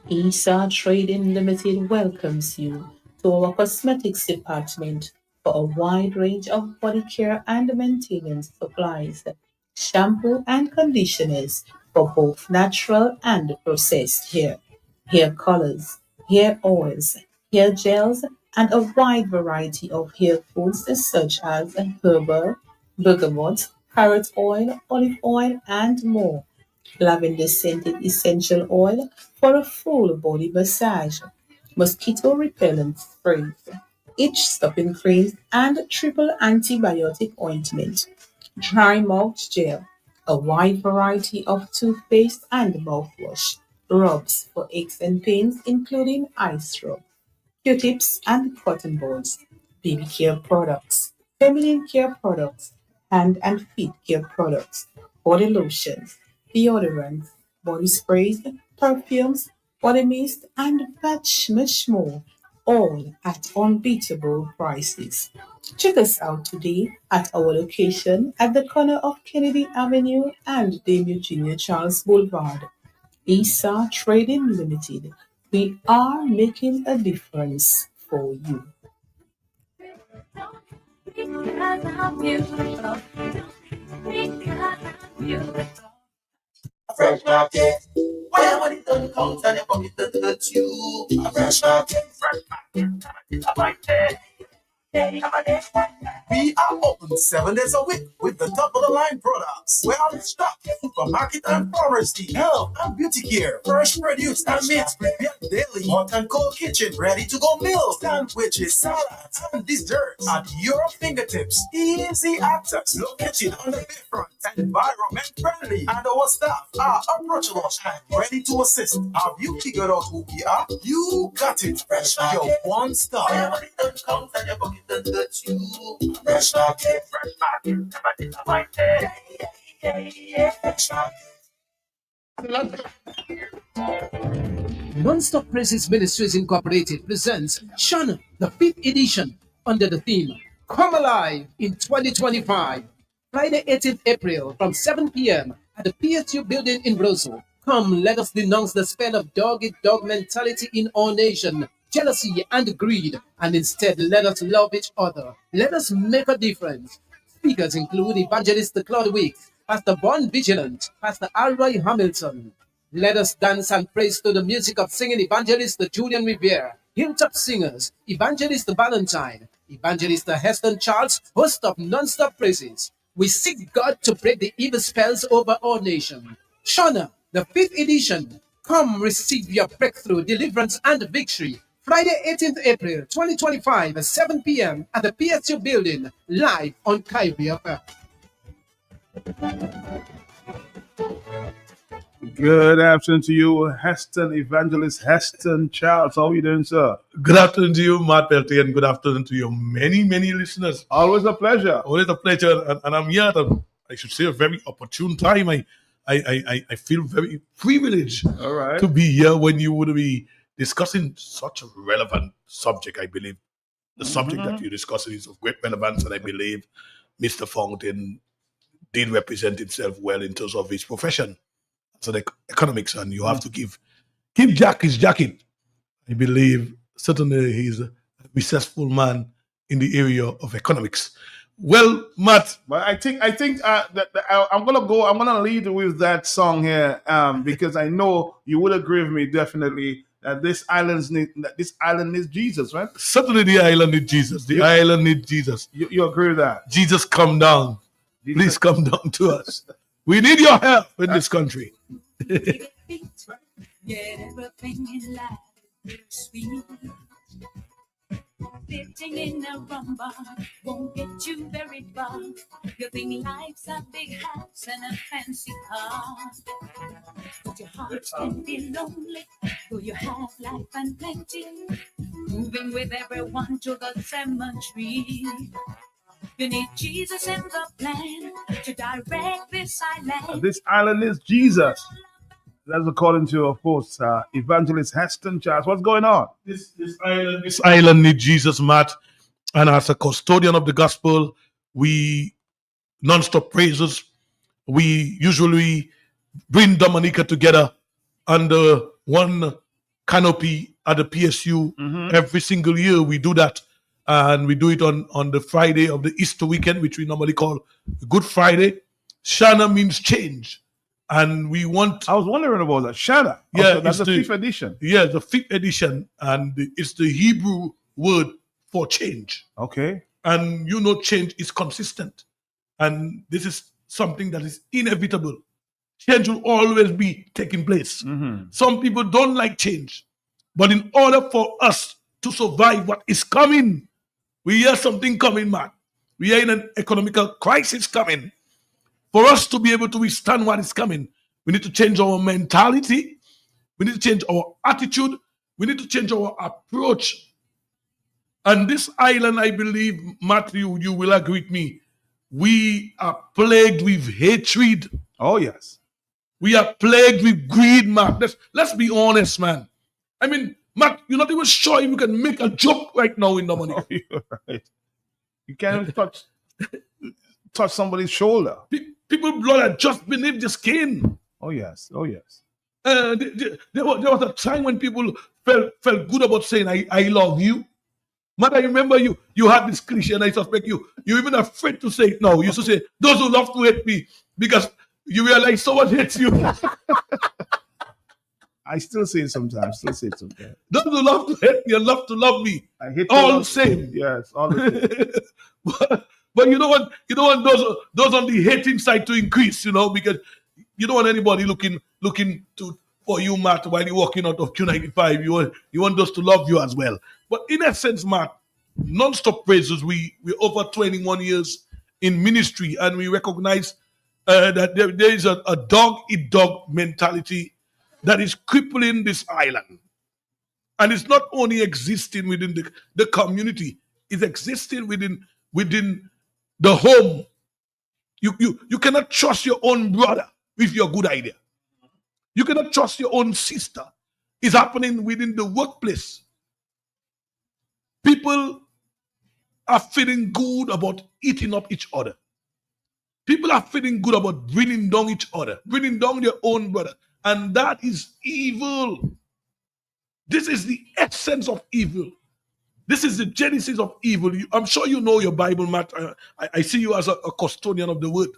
Eastern Trading Limited welcomes you to our cosmetics department for a wide range of body care and maintenance supplies, shampoo and conditioners for both natural and processed hair colors, hair oils, hair gels, and a wide variety of hair foods such as herbal, bergamot, carrot oil, olive oil, and more. Lavender scented essential oil for a full body massage, mosquito repellent sprays, itch stopping creams, and triple antibiotic ointment, dry mouth gel, a wide variety of toothpaste and mouthwash, rubs for aches and pains, including ice rub, Q-tips and cotton balls, baby care products, feminine care products, hand and feet care products, body lotions, deodorants, body sprays, perfumes, body mist, and much more, all at unbeatable prices. Check us out today at our location at the corner of Kennedy Avenue and Dame Eugenia Charles Boulevard. ISA Trading Limited. We are making a difference for you. Fresh market. Where money don't count and your pocket don't hurt you. A fresh market. Fresh market. It's a white day. We are open 7 days a week with the top of the line products. We're out of stock, supermarket and pharmacy, health and beauty care, fresh produce and meats prepared daily, hot and cold kitchen, ready to go meals, sandwiches, salads, and desserts at your fingertips. Easy access, located on the bayfront, environment friendly, and our staff are approachable and ready to assist. Have you figured out who we are? You got it, fresh your one stop. Fresh market, fresh market, everything's right there. Fresh market. Non-Stop Praises Ministries Incorporated presents Shana, the 5th edition, under the theme Come Alive in 2025. Friday, 18th April from 7 p.m. at the PSU building in Roseau. Come, let us denounce the spell of dog-eat-dog mentality in our nation, jealousy and greed, and instead let us love each other. Let us make a difference. Speakers include Evangelist Claude Weeks, Pastor Bon Vigilant, Pastor Alroy Hamilton. Let us dance and praise to the music of singing evangelist Julian Rivera, Hilltop Singers, Evangelist Valentine, Evangelist Heston Charles, host of Non-Stop Praises. We seek God to break the evil spells over our nation. Shona, the 5th edition. Come receive your breakthrough, deliverance, and victory. Friday, 18th April 2025 at 7 p.m. at the PSU building, live on Kyrie FM. Good afternoon to you, Heston, Evangelist Heston Charles. How are you doing, sir? Good afternoon to you, Matt Peltier, and good afternoon to your many, many listeners. Always a pleasure. Always a pleasure, and I'm here at I should say, a very opportune time. I feel very privileged to be here when you would be discussing such a relevant subject. I believe the subject that you're discussing is of great relevance, and I believe Mr. Fountain did represent himself well in terms of his profession. So the economics, and you have to give Jack his jacket. I believe certainly he's a successful man in the area of economics. Well, Matt, but I think that I'm gonna lead with that song here because I know you would agree with me definitely that this island needs Jesus, right? Certainly, the island needs Jesus. The island needs Jesus. You agree with that? Jesus, come down. Jesus. Please come down to us. We need your help in this country. Get everything in life bittersweet. Fitting in a rumba won't get you very far. You think life's a big house and a fancy car, but your heart can be lonely. Though you have life and plenty, moving with everyone to the cemetery. You need Jesus in the plan to direct this island. This island is Jesus. That's according to, of course, Evangelist Heston Charles. What's going on? This island needs Jesus, Matt. And as a custodian of the gospel, we non-stop praises. We usually bring Dominica together under one canopy at the PSU. Every single year we do that. And we do it on the Friday of the Easter weekend, which we normally call Good Friday. Shana means change. And we want... I was wondering about that. Shana. Yeah, also, that's the 5th edition. Yeah, the 5th edition. And it's the Hebrew word for change. Okay. And you know change is consistent. And this is something that is inevitable. Change will always be taking place. Some people don't like change. But in order for us to survive what is coming, we hear something coming, man. We are in an economical crisis coming. For us to be able to withstand what is coming, we need to change our mentality. We need to change our attitude. We need to change our approach. And this island, I believe, Matthew, you will agree with me, we are plagued with hatred. Oh, yes. We are plagued with greed, Matt. Let's be honest, man. I mean, Matt, you're not even sure if you can make a joke right now in Dominica. Oh, you're right. You can't even touch somebody's shoulder. People blood are just beneath the skin. Oh, yes. Oh, yes. There was a time when people felt good about saying, I love you. Matt, I remember you had this cliche, and I suspect you're even afraid to say it now. You used to say, those who love to hate me, because you realize someone hates you. I still say it sometimes. Those who love to hate me and love to love me. I hate all the same. Yes, all the same. but you don't want those on the hating side to increase, because you don't want anybody looking for you, Matt, while you're walking out of Q95. You want those to love you as well. But in essence, Matt, non-stop praises. We're over 21 years in ministry, and we recognize that there is a dog-eat-dog mentality that is crippling this island. And it's not only existing within the community, it's existing within the home. You cannot trust your own brother with your good idea. You cannot trust your own sister. It's happening within the workplace. People are feeling good about eating up each other. People are feeling good about bringing down each other, bringing down their own brother. And that is evil. This is the essence of evil. This is the genesis of evil. I'm sure you know your Bible, Matt. I see you as a custodian of the word.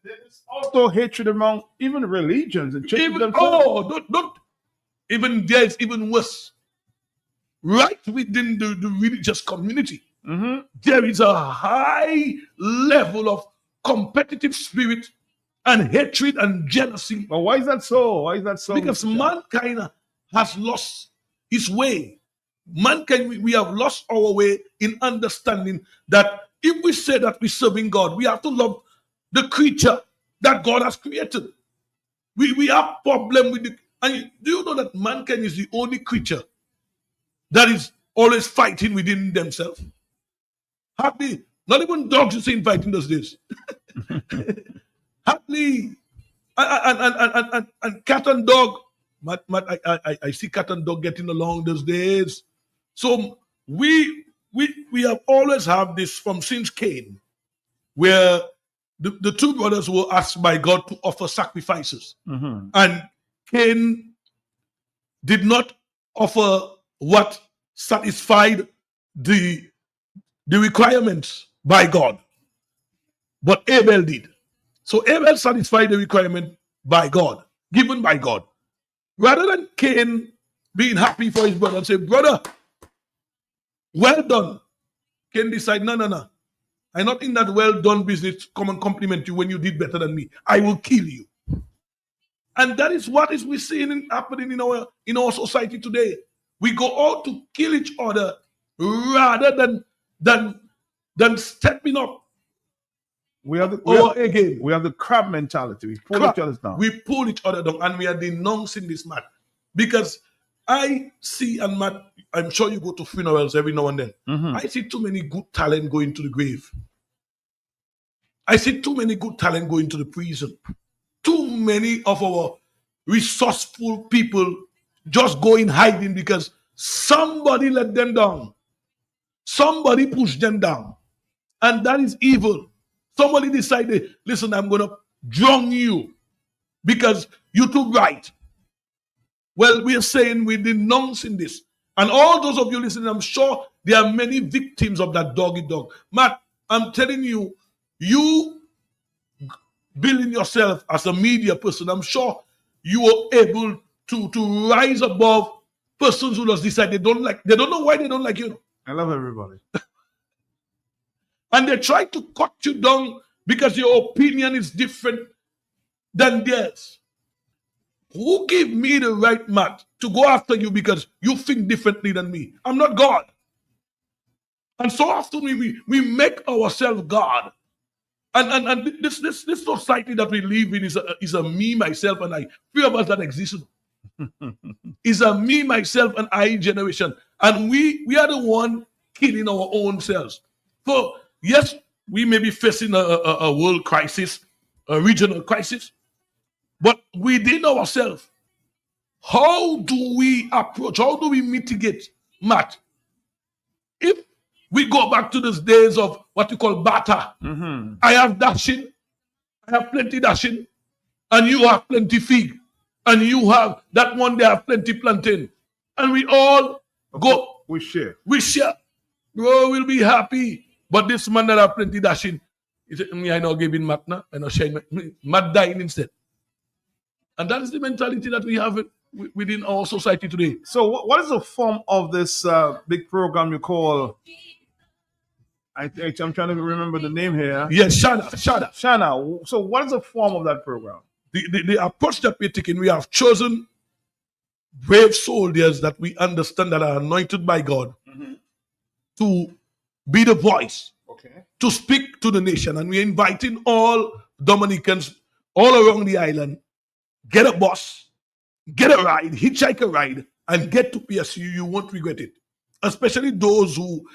There's also hatred among even religions and churches themselves. Don't. Even there is even worse. Right within the religious community, there is a high level of competitive spirit and hatred and jealousy. But why is that so? Because mankind has lost his way. Mankind, we have lost our way in understanding that if we say that we're serving God, we have to love the creature that God has created. We have problem with and do you know that mankind is the only creature that is always fighting within themselves? Hardly, not even dogs you see fighting those days. Hardly, and cat and dog. I see cat and dog getting along those days. So we have always have this from since Cain, where the two brothers were asked by God to offer sacrifices, and Cain did not offer what satisfied the requirements by God, but Abel did. So Abel satisfied the requirement by God, given by God. Rather than Cain being happy for his brother and say, brother, well done. Cain decide, no. I'm not in that well done business. Come and compliment you when you did better than me. I will kill you. And that is what is we seeing happening in our society today. We go out to kill each other rather than stepping up. We have the crab mentality. We pull each other down. We pull each other down, and we are denouncing this man. Because I see, and Matt, I'm sure you go to funerals every now and then. I see too many good talent going to the grave. I see too many good talent going to the prison. Too many of our resourceful people just go in hiding because somebody let them down. Somebody pushed them down. And that is evil. Somebody decided, listen, I'm going to drown you because you're too bright. Well, we are saying we're denouncing this. And all those of you listening, I'm sure there are many victims of that dog-eat-dog. Matt, I'm telling you, you building yourself as a media person, I'm sure you are able to rise above persons who just decide they don't know why they don't like you. I love everybody. And they try to cut you down because your opinion is different than theirs. Who gave me the right, Matt, to go after you because you think differently than me? I'm not God. And so often we make ourselves God. And this society that we live in is a me, myself, and I. Few of us that exist is a me, myself, and I generation. And we are the one killing our own selves. For yes, we may be facing a world crisis, a regional crisis, but within ourselves, how do we approach, how do we mitigate, Matt? If we go back to those days of what you call barter, I have dashing, I have plenty dashing, and you have plenty fig, and you have that one, they have plenty plantain, and we all go, we share. Bro, we'll be happy. But this man that have plenty dashing, he said, I know giving Matt now, I know sharing Matt dying instead. And that is the mentality that we have within our society today. So what is the form of this big program you call? I'm trying to remember the name here. Yes, Shana. So what is the form of that program? The approach that we're taking, we have chosen brave soldiers that we understand that are anointed by God to be the voice, to speak to the nation. And we're inviting all Dominicans all around the island, get a bus, get a ride, hitchhike a ride, and get to PSU. You won't regret it. Especially those who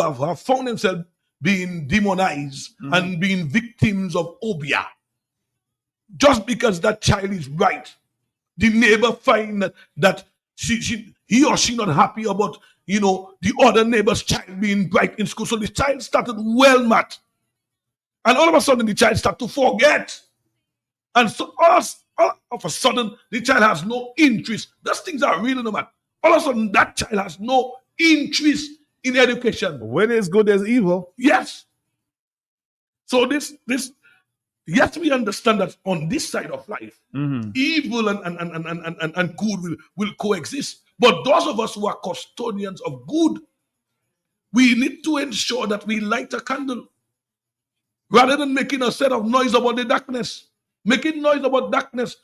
have found themselves being demonized and being victims of obia. Just because that child is bright, the neighbor find that he or she not happy about, the other neighbor's child being bright in school. So the child started well mad. And all of a sudden the child started to forget. And so all of a sudden the child has no interest. Those things are real, no man. All of a sudden that child has no interest in education. When there's good, there's evil. Yes. So this yes, we understand that on this side of life, evil and good will coexist. But those of us who are custodians of good, we need to ensure that we light a candle rather than making a set of noise about the darkness. Making noise about darkness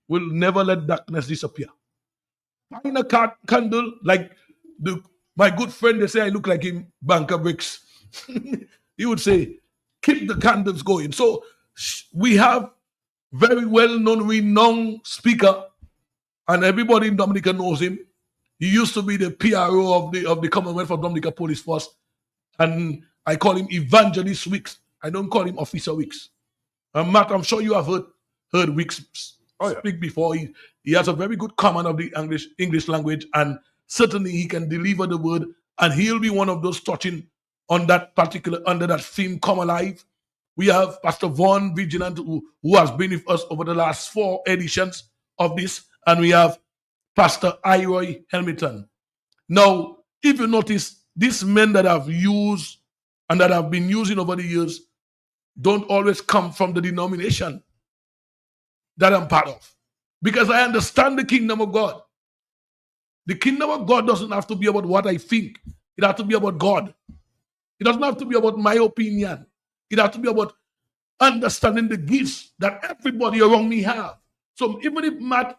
will never let darkness disappear. Find a candle like my good friend, they say I look like him, Banker Bricks. He would say, keep the candles going. So we have very well-known, renowned speaker, and everybody in Dominica knows him. He used to be the PRO of the Commonwealth of Dominica Police Force, and I call him Evangelist Wicks. I don't call him Officer Wicks. And Matt, I'm sure you have heard Wicks speak before. He has a very good command of the English language, and certainly he can deliver the word, and he'll be one of those touching on that particular, under that theme, Come Alive. We have Pastor Vaughn Vigilant, who has been with us over the last 4 editions of this, and we have Pastor Iroy Helmiton. Now, if you notice, these men that I've used and that I've been using over the years don't always come from the denomination that I'm part of. Because I understand the kingdom of God. The kingdom of God doesn't have to be about what I think. It has to be about God. It doesn't have to be about my opinion. It has to be about understanding the gifts that everybody around me have. So even if Matt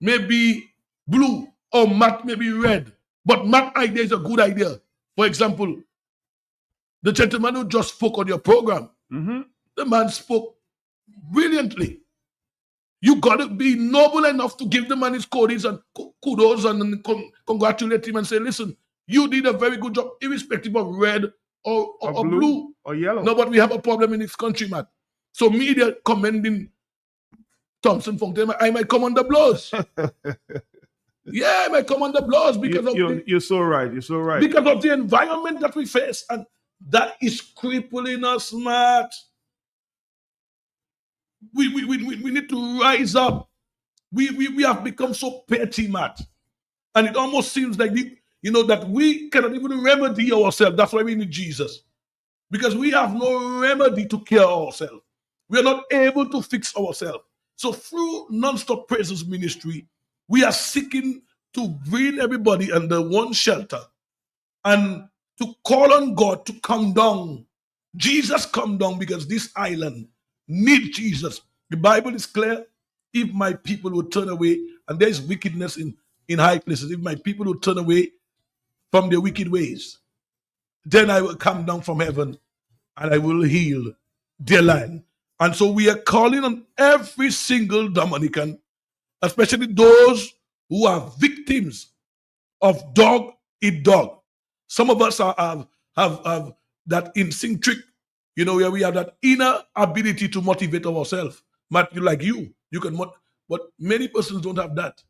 may be blue or Matt may be red, but Matt's idea is a good idea. For example, the gentleman who just spoke on your program, the man spoke brilliantly. You got to be noble enough to give the man his kudos and congratulate him and say, listen, you did a very good job, irrespective of red or blue or yellow. No, but we have a problem in this country, man. So media commending Thompson Fontaine, I might come under blows. Yeah, I might come under blows because you're so right. You're so right. Because of the environment that we face, and that is crippling us, Matt. We need to rise up. We have become so petty, Matt. And it almost seems like that we cannot even remedy ourselves. That's why we need Jesus. Because we have no remedy to cure ourselves. We are not able to fix ourselves. So through Non-Stop Praises Ministry, we are seeking to bring everybody under one shelter and to call on God to come down. Jesus come down, because this island needs Jesus. The Bible is clear. If my people will turn away, and there is wickedness in high places, if my people will turn away from their wicked ways, then I will come down from heaven and I will heal their land. And so we are calling on every single Dominican, especially those who are victims of dog eat dog. Some of us have that instinctive, where we have that inner ability to motivate ourselves. But you can, but many persons don't have that.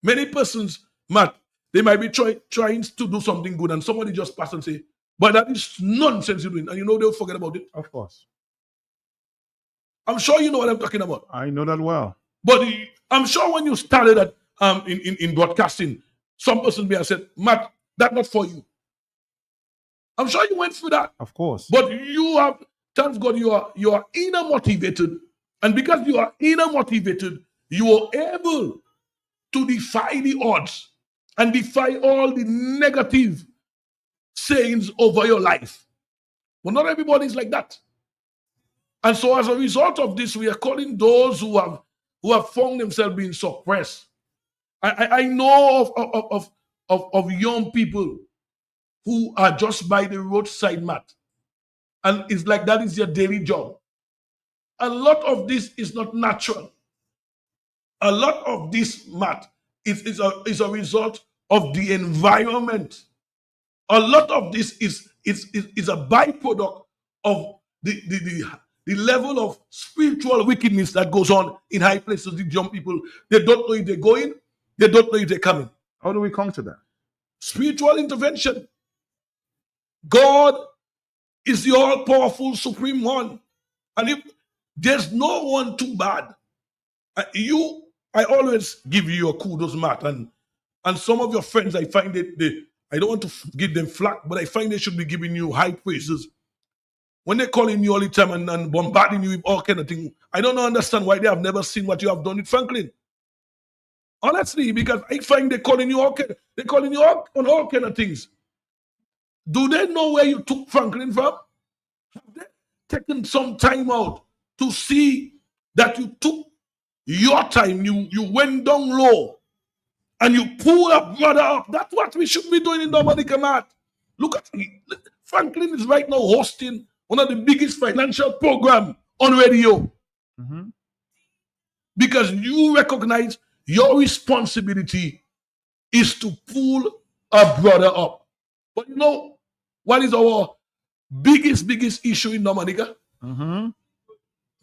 Many persons, Matt, they might be trying to do something good, and somebody just pass and say, "But that is nonsense you're doing," and they'll forget about it. Of course. I'm sure you know what I'm talking about. I know that well. But I'm sure when you started at in broadcasting, some person may have said, "Matt, that's not for you." I'm sure you went through that. Of course. But you have, thank God, you are inner motivated, and because you are inner motivated, you are able to defy the odds and defy all the negative sayings over your life. But not everybody is like that. And so as a result of this, we are calling those who have found themselves being suppressed. I know of young people who are just by the roadside, Matt. And it's like that is their daily job. A lot of this is not natural. A lot of this, Matt, is a result of the environment. A lot of this is a byproduct of the level of spiritual wickedness that goes on in high places. The young people, they don't know if they're going, they don't know if they're coming. How do we come to that? Spiritual intervention. God is the all-powerful supreme one. And if there's no one too bad, I always give you your kudos, Matt, and some of your friends, I find I don't want to give them flack, but I find they should be giving you high praises. When they're calling you all the time and bombarding you with all kind of things, I don't understand why they have never seen what you have done with Franklin. Honestly, because I find they're calling you on all kind of things. Do they know where you took Franklin from? Have they taken some time out to see that you took your time, you went down low, and you pull a brother up? That's what we should be doing in Dominica, Matt. Look at Franklin is right now hosting one of the biggest financial program on radio. Mm-hmm. Because you recognize your responsibility is to pull a brother up. But you know what is our biggest issue in Dominica? Mm-hmm.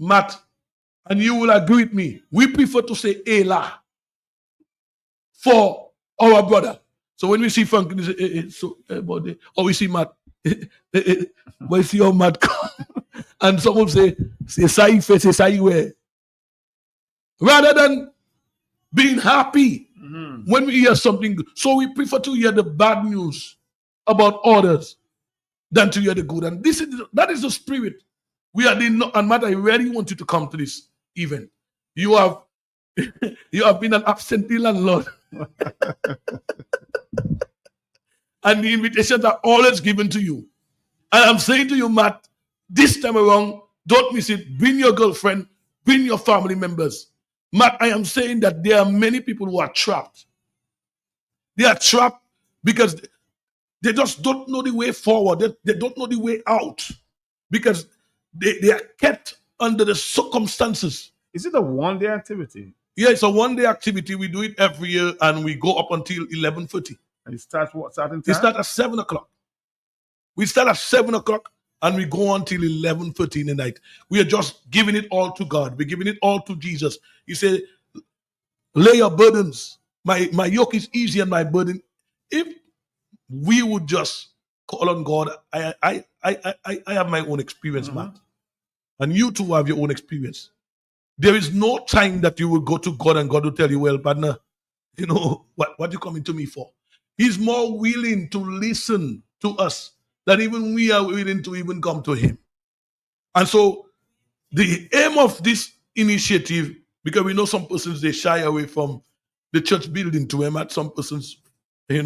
Matt, and you will agree with me, we prefer to say Ela for our brother. So when we see Franklin, we say, buddy, or we see Matt, we see our Matt come, and someone say Saife, say Saiwe. Rather than being happy when we hear something good. So we prefer to hear the bad news about others than to hear the good. And that is the spirit. We are and Matt, I really want you to come to this event. You have been an absentee landlord. And the invitations are always given to you. And I'm saying to you, Matt, this time around, don't miss it. Bring your girlfriend, bring your family members. Matt, I am saying that there are many people who are trapped. They are trapped because they just don't know the way forward. They don't know the way out because they are kept under the circumstances. Is it a one-day activity? Yeah, it's a one-day activity. We do it every year, and we go up until 11:30. And it starts what starting time? It starts at 7 o'clock. We start at 7 o'clock, and we go until 11:30 in the night. We are just giving it all to God. We're giving it all to Jesus. He said, lay your burdens. My yoke is easy and my burden. If we would just call on God, I have my own experience, Matt. And you too have your own experience. There is no time that you will go to God and God will tell you, well, partner, what you coming to me for? He's more willing to listen to us than even we are willing to even come to him. And so the aim of this initiative, because we know some persons, they shy away from the church building to him. At some persons, they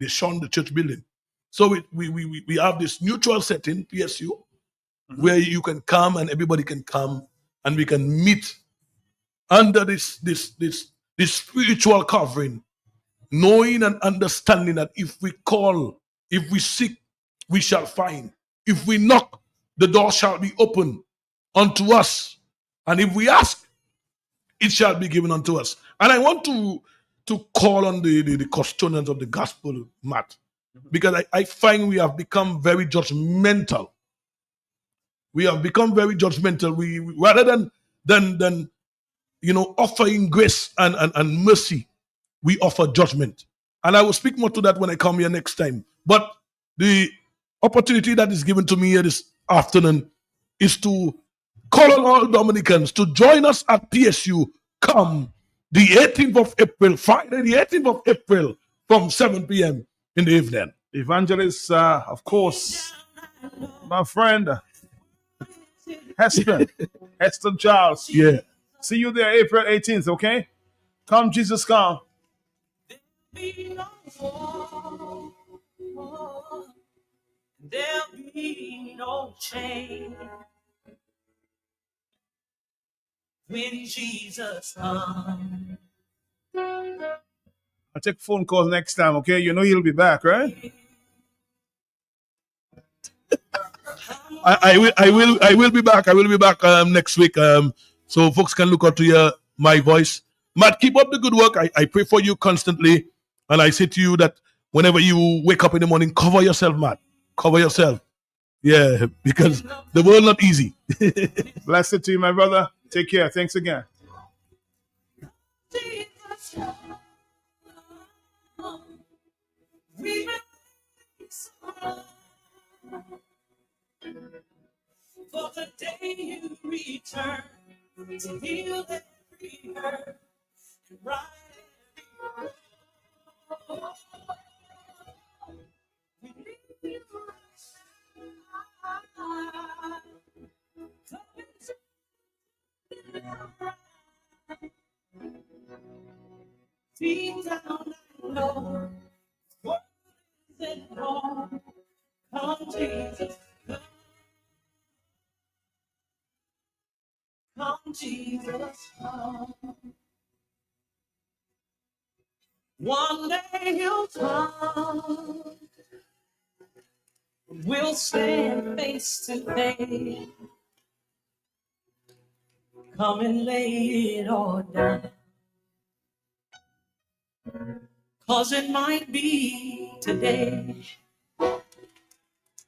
shun the church building. So we have this neutral setting, PSU, where you can come and everybody can come and we can meet under this spiritual covering, knowing and understanding that if we call, if we seek, we shall find. If we knock, the door shall be open. unto us. And if we ask, it shall be given unto us. And I want to call on the custodians of the gospel, Matt, because I find we have become very judgmental. We have become very judgmental. We rather than offering grace and mercy, we offer judgment. And I will speak more to that when I come here next time. But the opportunity that is given to me here this afternoon is to call on all Dominicans to join us at PSU come the 18th of April, Friday the 18th of April from 7 p.m. in the evening. Evangelist, of course, my friend, Heston Charles. Yeah. See you there April 18th, okay? Come, Jesus, come. There'll be no change when Jesus comes. I'll take phone calls next time, okay? You know he'll be back, right? I will be back. I will be back next week. So folks can look out to hear my voice. Matt, keep up the good work. I pray for you constantly. And I say to you that whenever you wake up in the morning, cover yourself, Matt. Cover yourself. Yeah, because the world not easy. Blessed to you, my brother. Take care. Thanks again. For the day you return to heal every hurt and right every wrong. We need you deep down I know what is it wrong. Come Jesus, come Jesus, come. One day he'll come. We'll stand face to face. Come and lay it all down. 'Cause it might be today.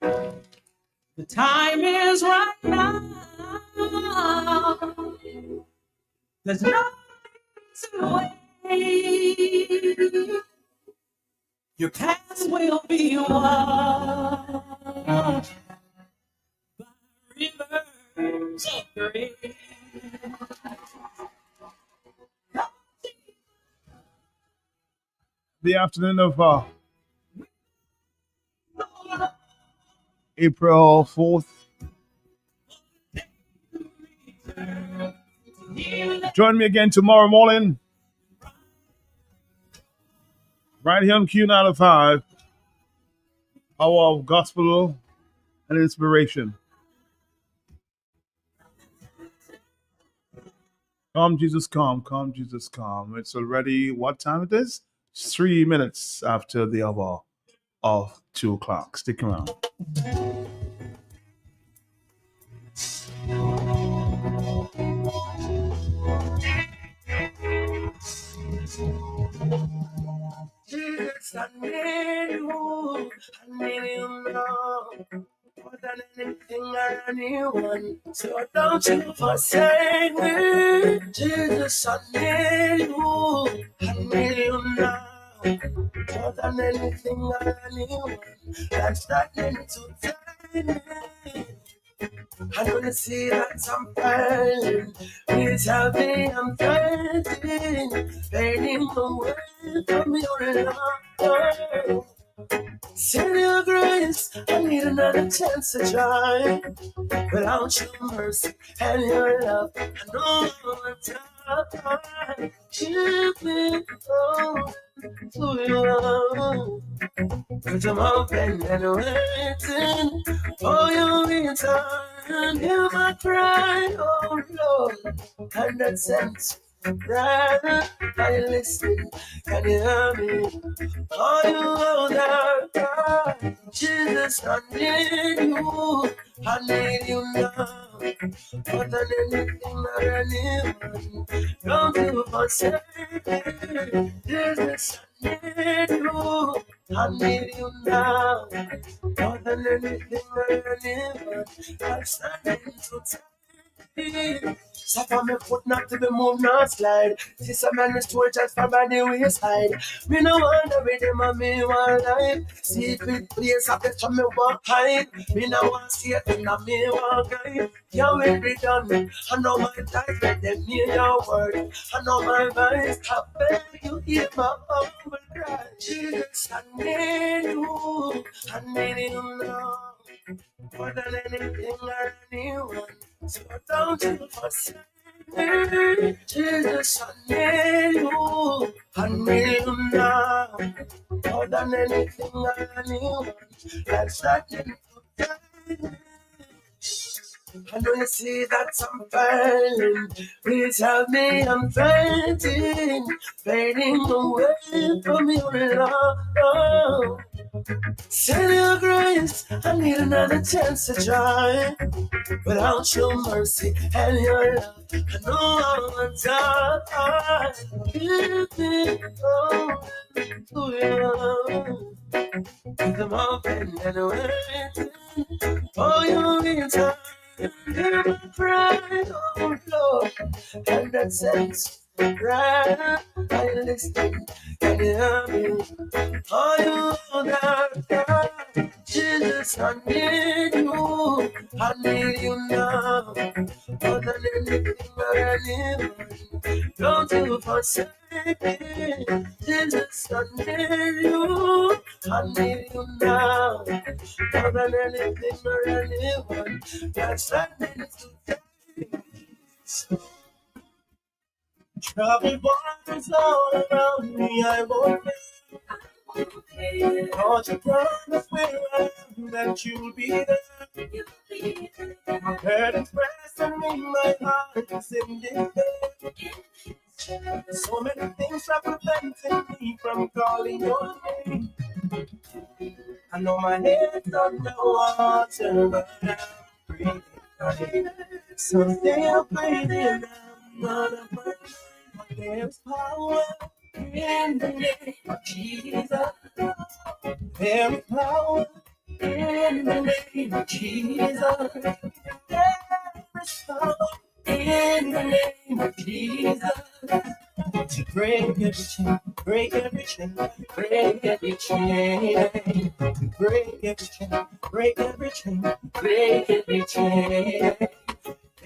The time is right now. There's no need to wait. Your past will be washed by rivers of grace. The afternoon of April 4th. Join me again tomorrow morning. Right here on Q95. Hour of gospel and inspiration. Come, Jesus, come. Come, Jesus, come. It's already what time it is? It's 3 minutes after the hour of 2 o'clock. Stick around. Jesus, I need you now, more than anything or anyone. So don't you forsake me. Jesus, I need you now, more than anything or anyone. That's starting to take me. I wanna see that I'm burning. Please help me, I'm fighting, fading away from your love. Send your grace, I need another chance to try. Without your mercy and your love, I know I'm tired. Keep me close to you. Cause I'm hoping and waiting for your return. Hear my cry, oh Lord, and that sense. Brother, are you listening? Can you hear me? Are you out there? Jesus, I need you now. more than anything or anyone. Don't you forsake me, Jesus, I need you. I need you now, more than anything or anyone. I'm standing to so for me foot not to be moved, not slide. See some man is told just from by the wayside. Me no want every day, man, me want life. Secret place, I bet you me want hide. Me no want see it, me want guide. Can't wait be done. I know my life, let them hear your word. I know my voice, I beg you hear my humble cry. Jesus, I need you. I need you now. More than anything or anyone. So don't you forsake me, Jesus, I need you. I need you now, more than anything or anyone. That's nothing to tell. I know you see that I'm failing. Please help me, I'm fading away from your love. Send your grace, I need another chance to try. Without your mercy and your love, I know I'm die. Give me to you. I'm open and waiting for your return. Hear my cry, oh Lord, and that sense right. I listen, can you hear me? Are you that Jesus, I need you. I need you now. More than anything or anyone. Don't you forsake me. Jesus, I need you. I need you now. More than anything or anyone. That's what needs to take. Trouble waters all around me, I won't fear. Cause you promise where I am that you'll be there. My burdens rest on me, my heart is in despair. So many things are preventing me from calling your name. I know my head's on the water, but I'm breathing. Someday I'll breathe in, I'm not afraid. There's power in the name of Jesus. There is power in the name of Jesus. There is power in the name of Jesus. To break every chain, break every chain, break every chain. To break every chain, break every chain, break every chain.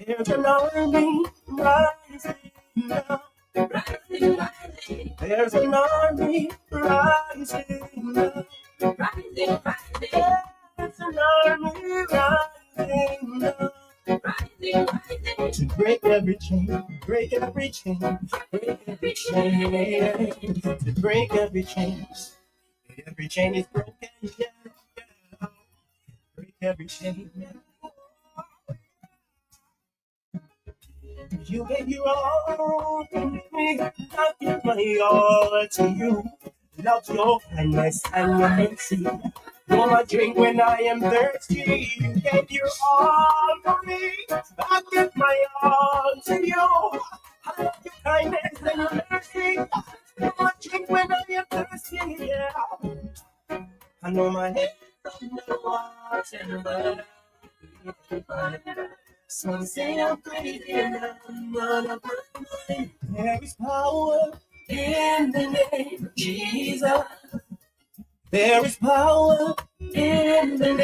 There's an army rising now. Rising, rising. There's an army rising now. Rising, rising. There's an army rising now. Rising, rising. To break every chain, break every chain, break every chain. To break every chain. Every chain is broken, yeah. Break every chain. You gave your all to me, I give my all to you. Love your kindness and your mercy. You're my drink when I am thirsty. You gave your all for me, I give my all to you. I love your kindness and your mercy. You're my drink when I am thirsty, yeah. I know my head from the water, but some say I'm crazy and I'm not a mind. There is power in the name of Jesus. There is power in the name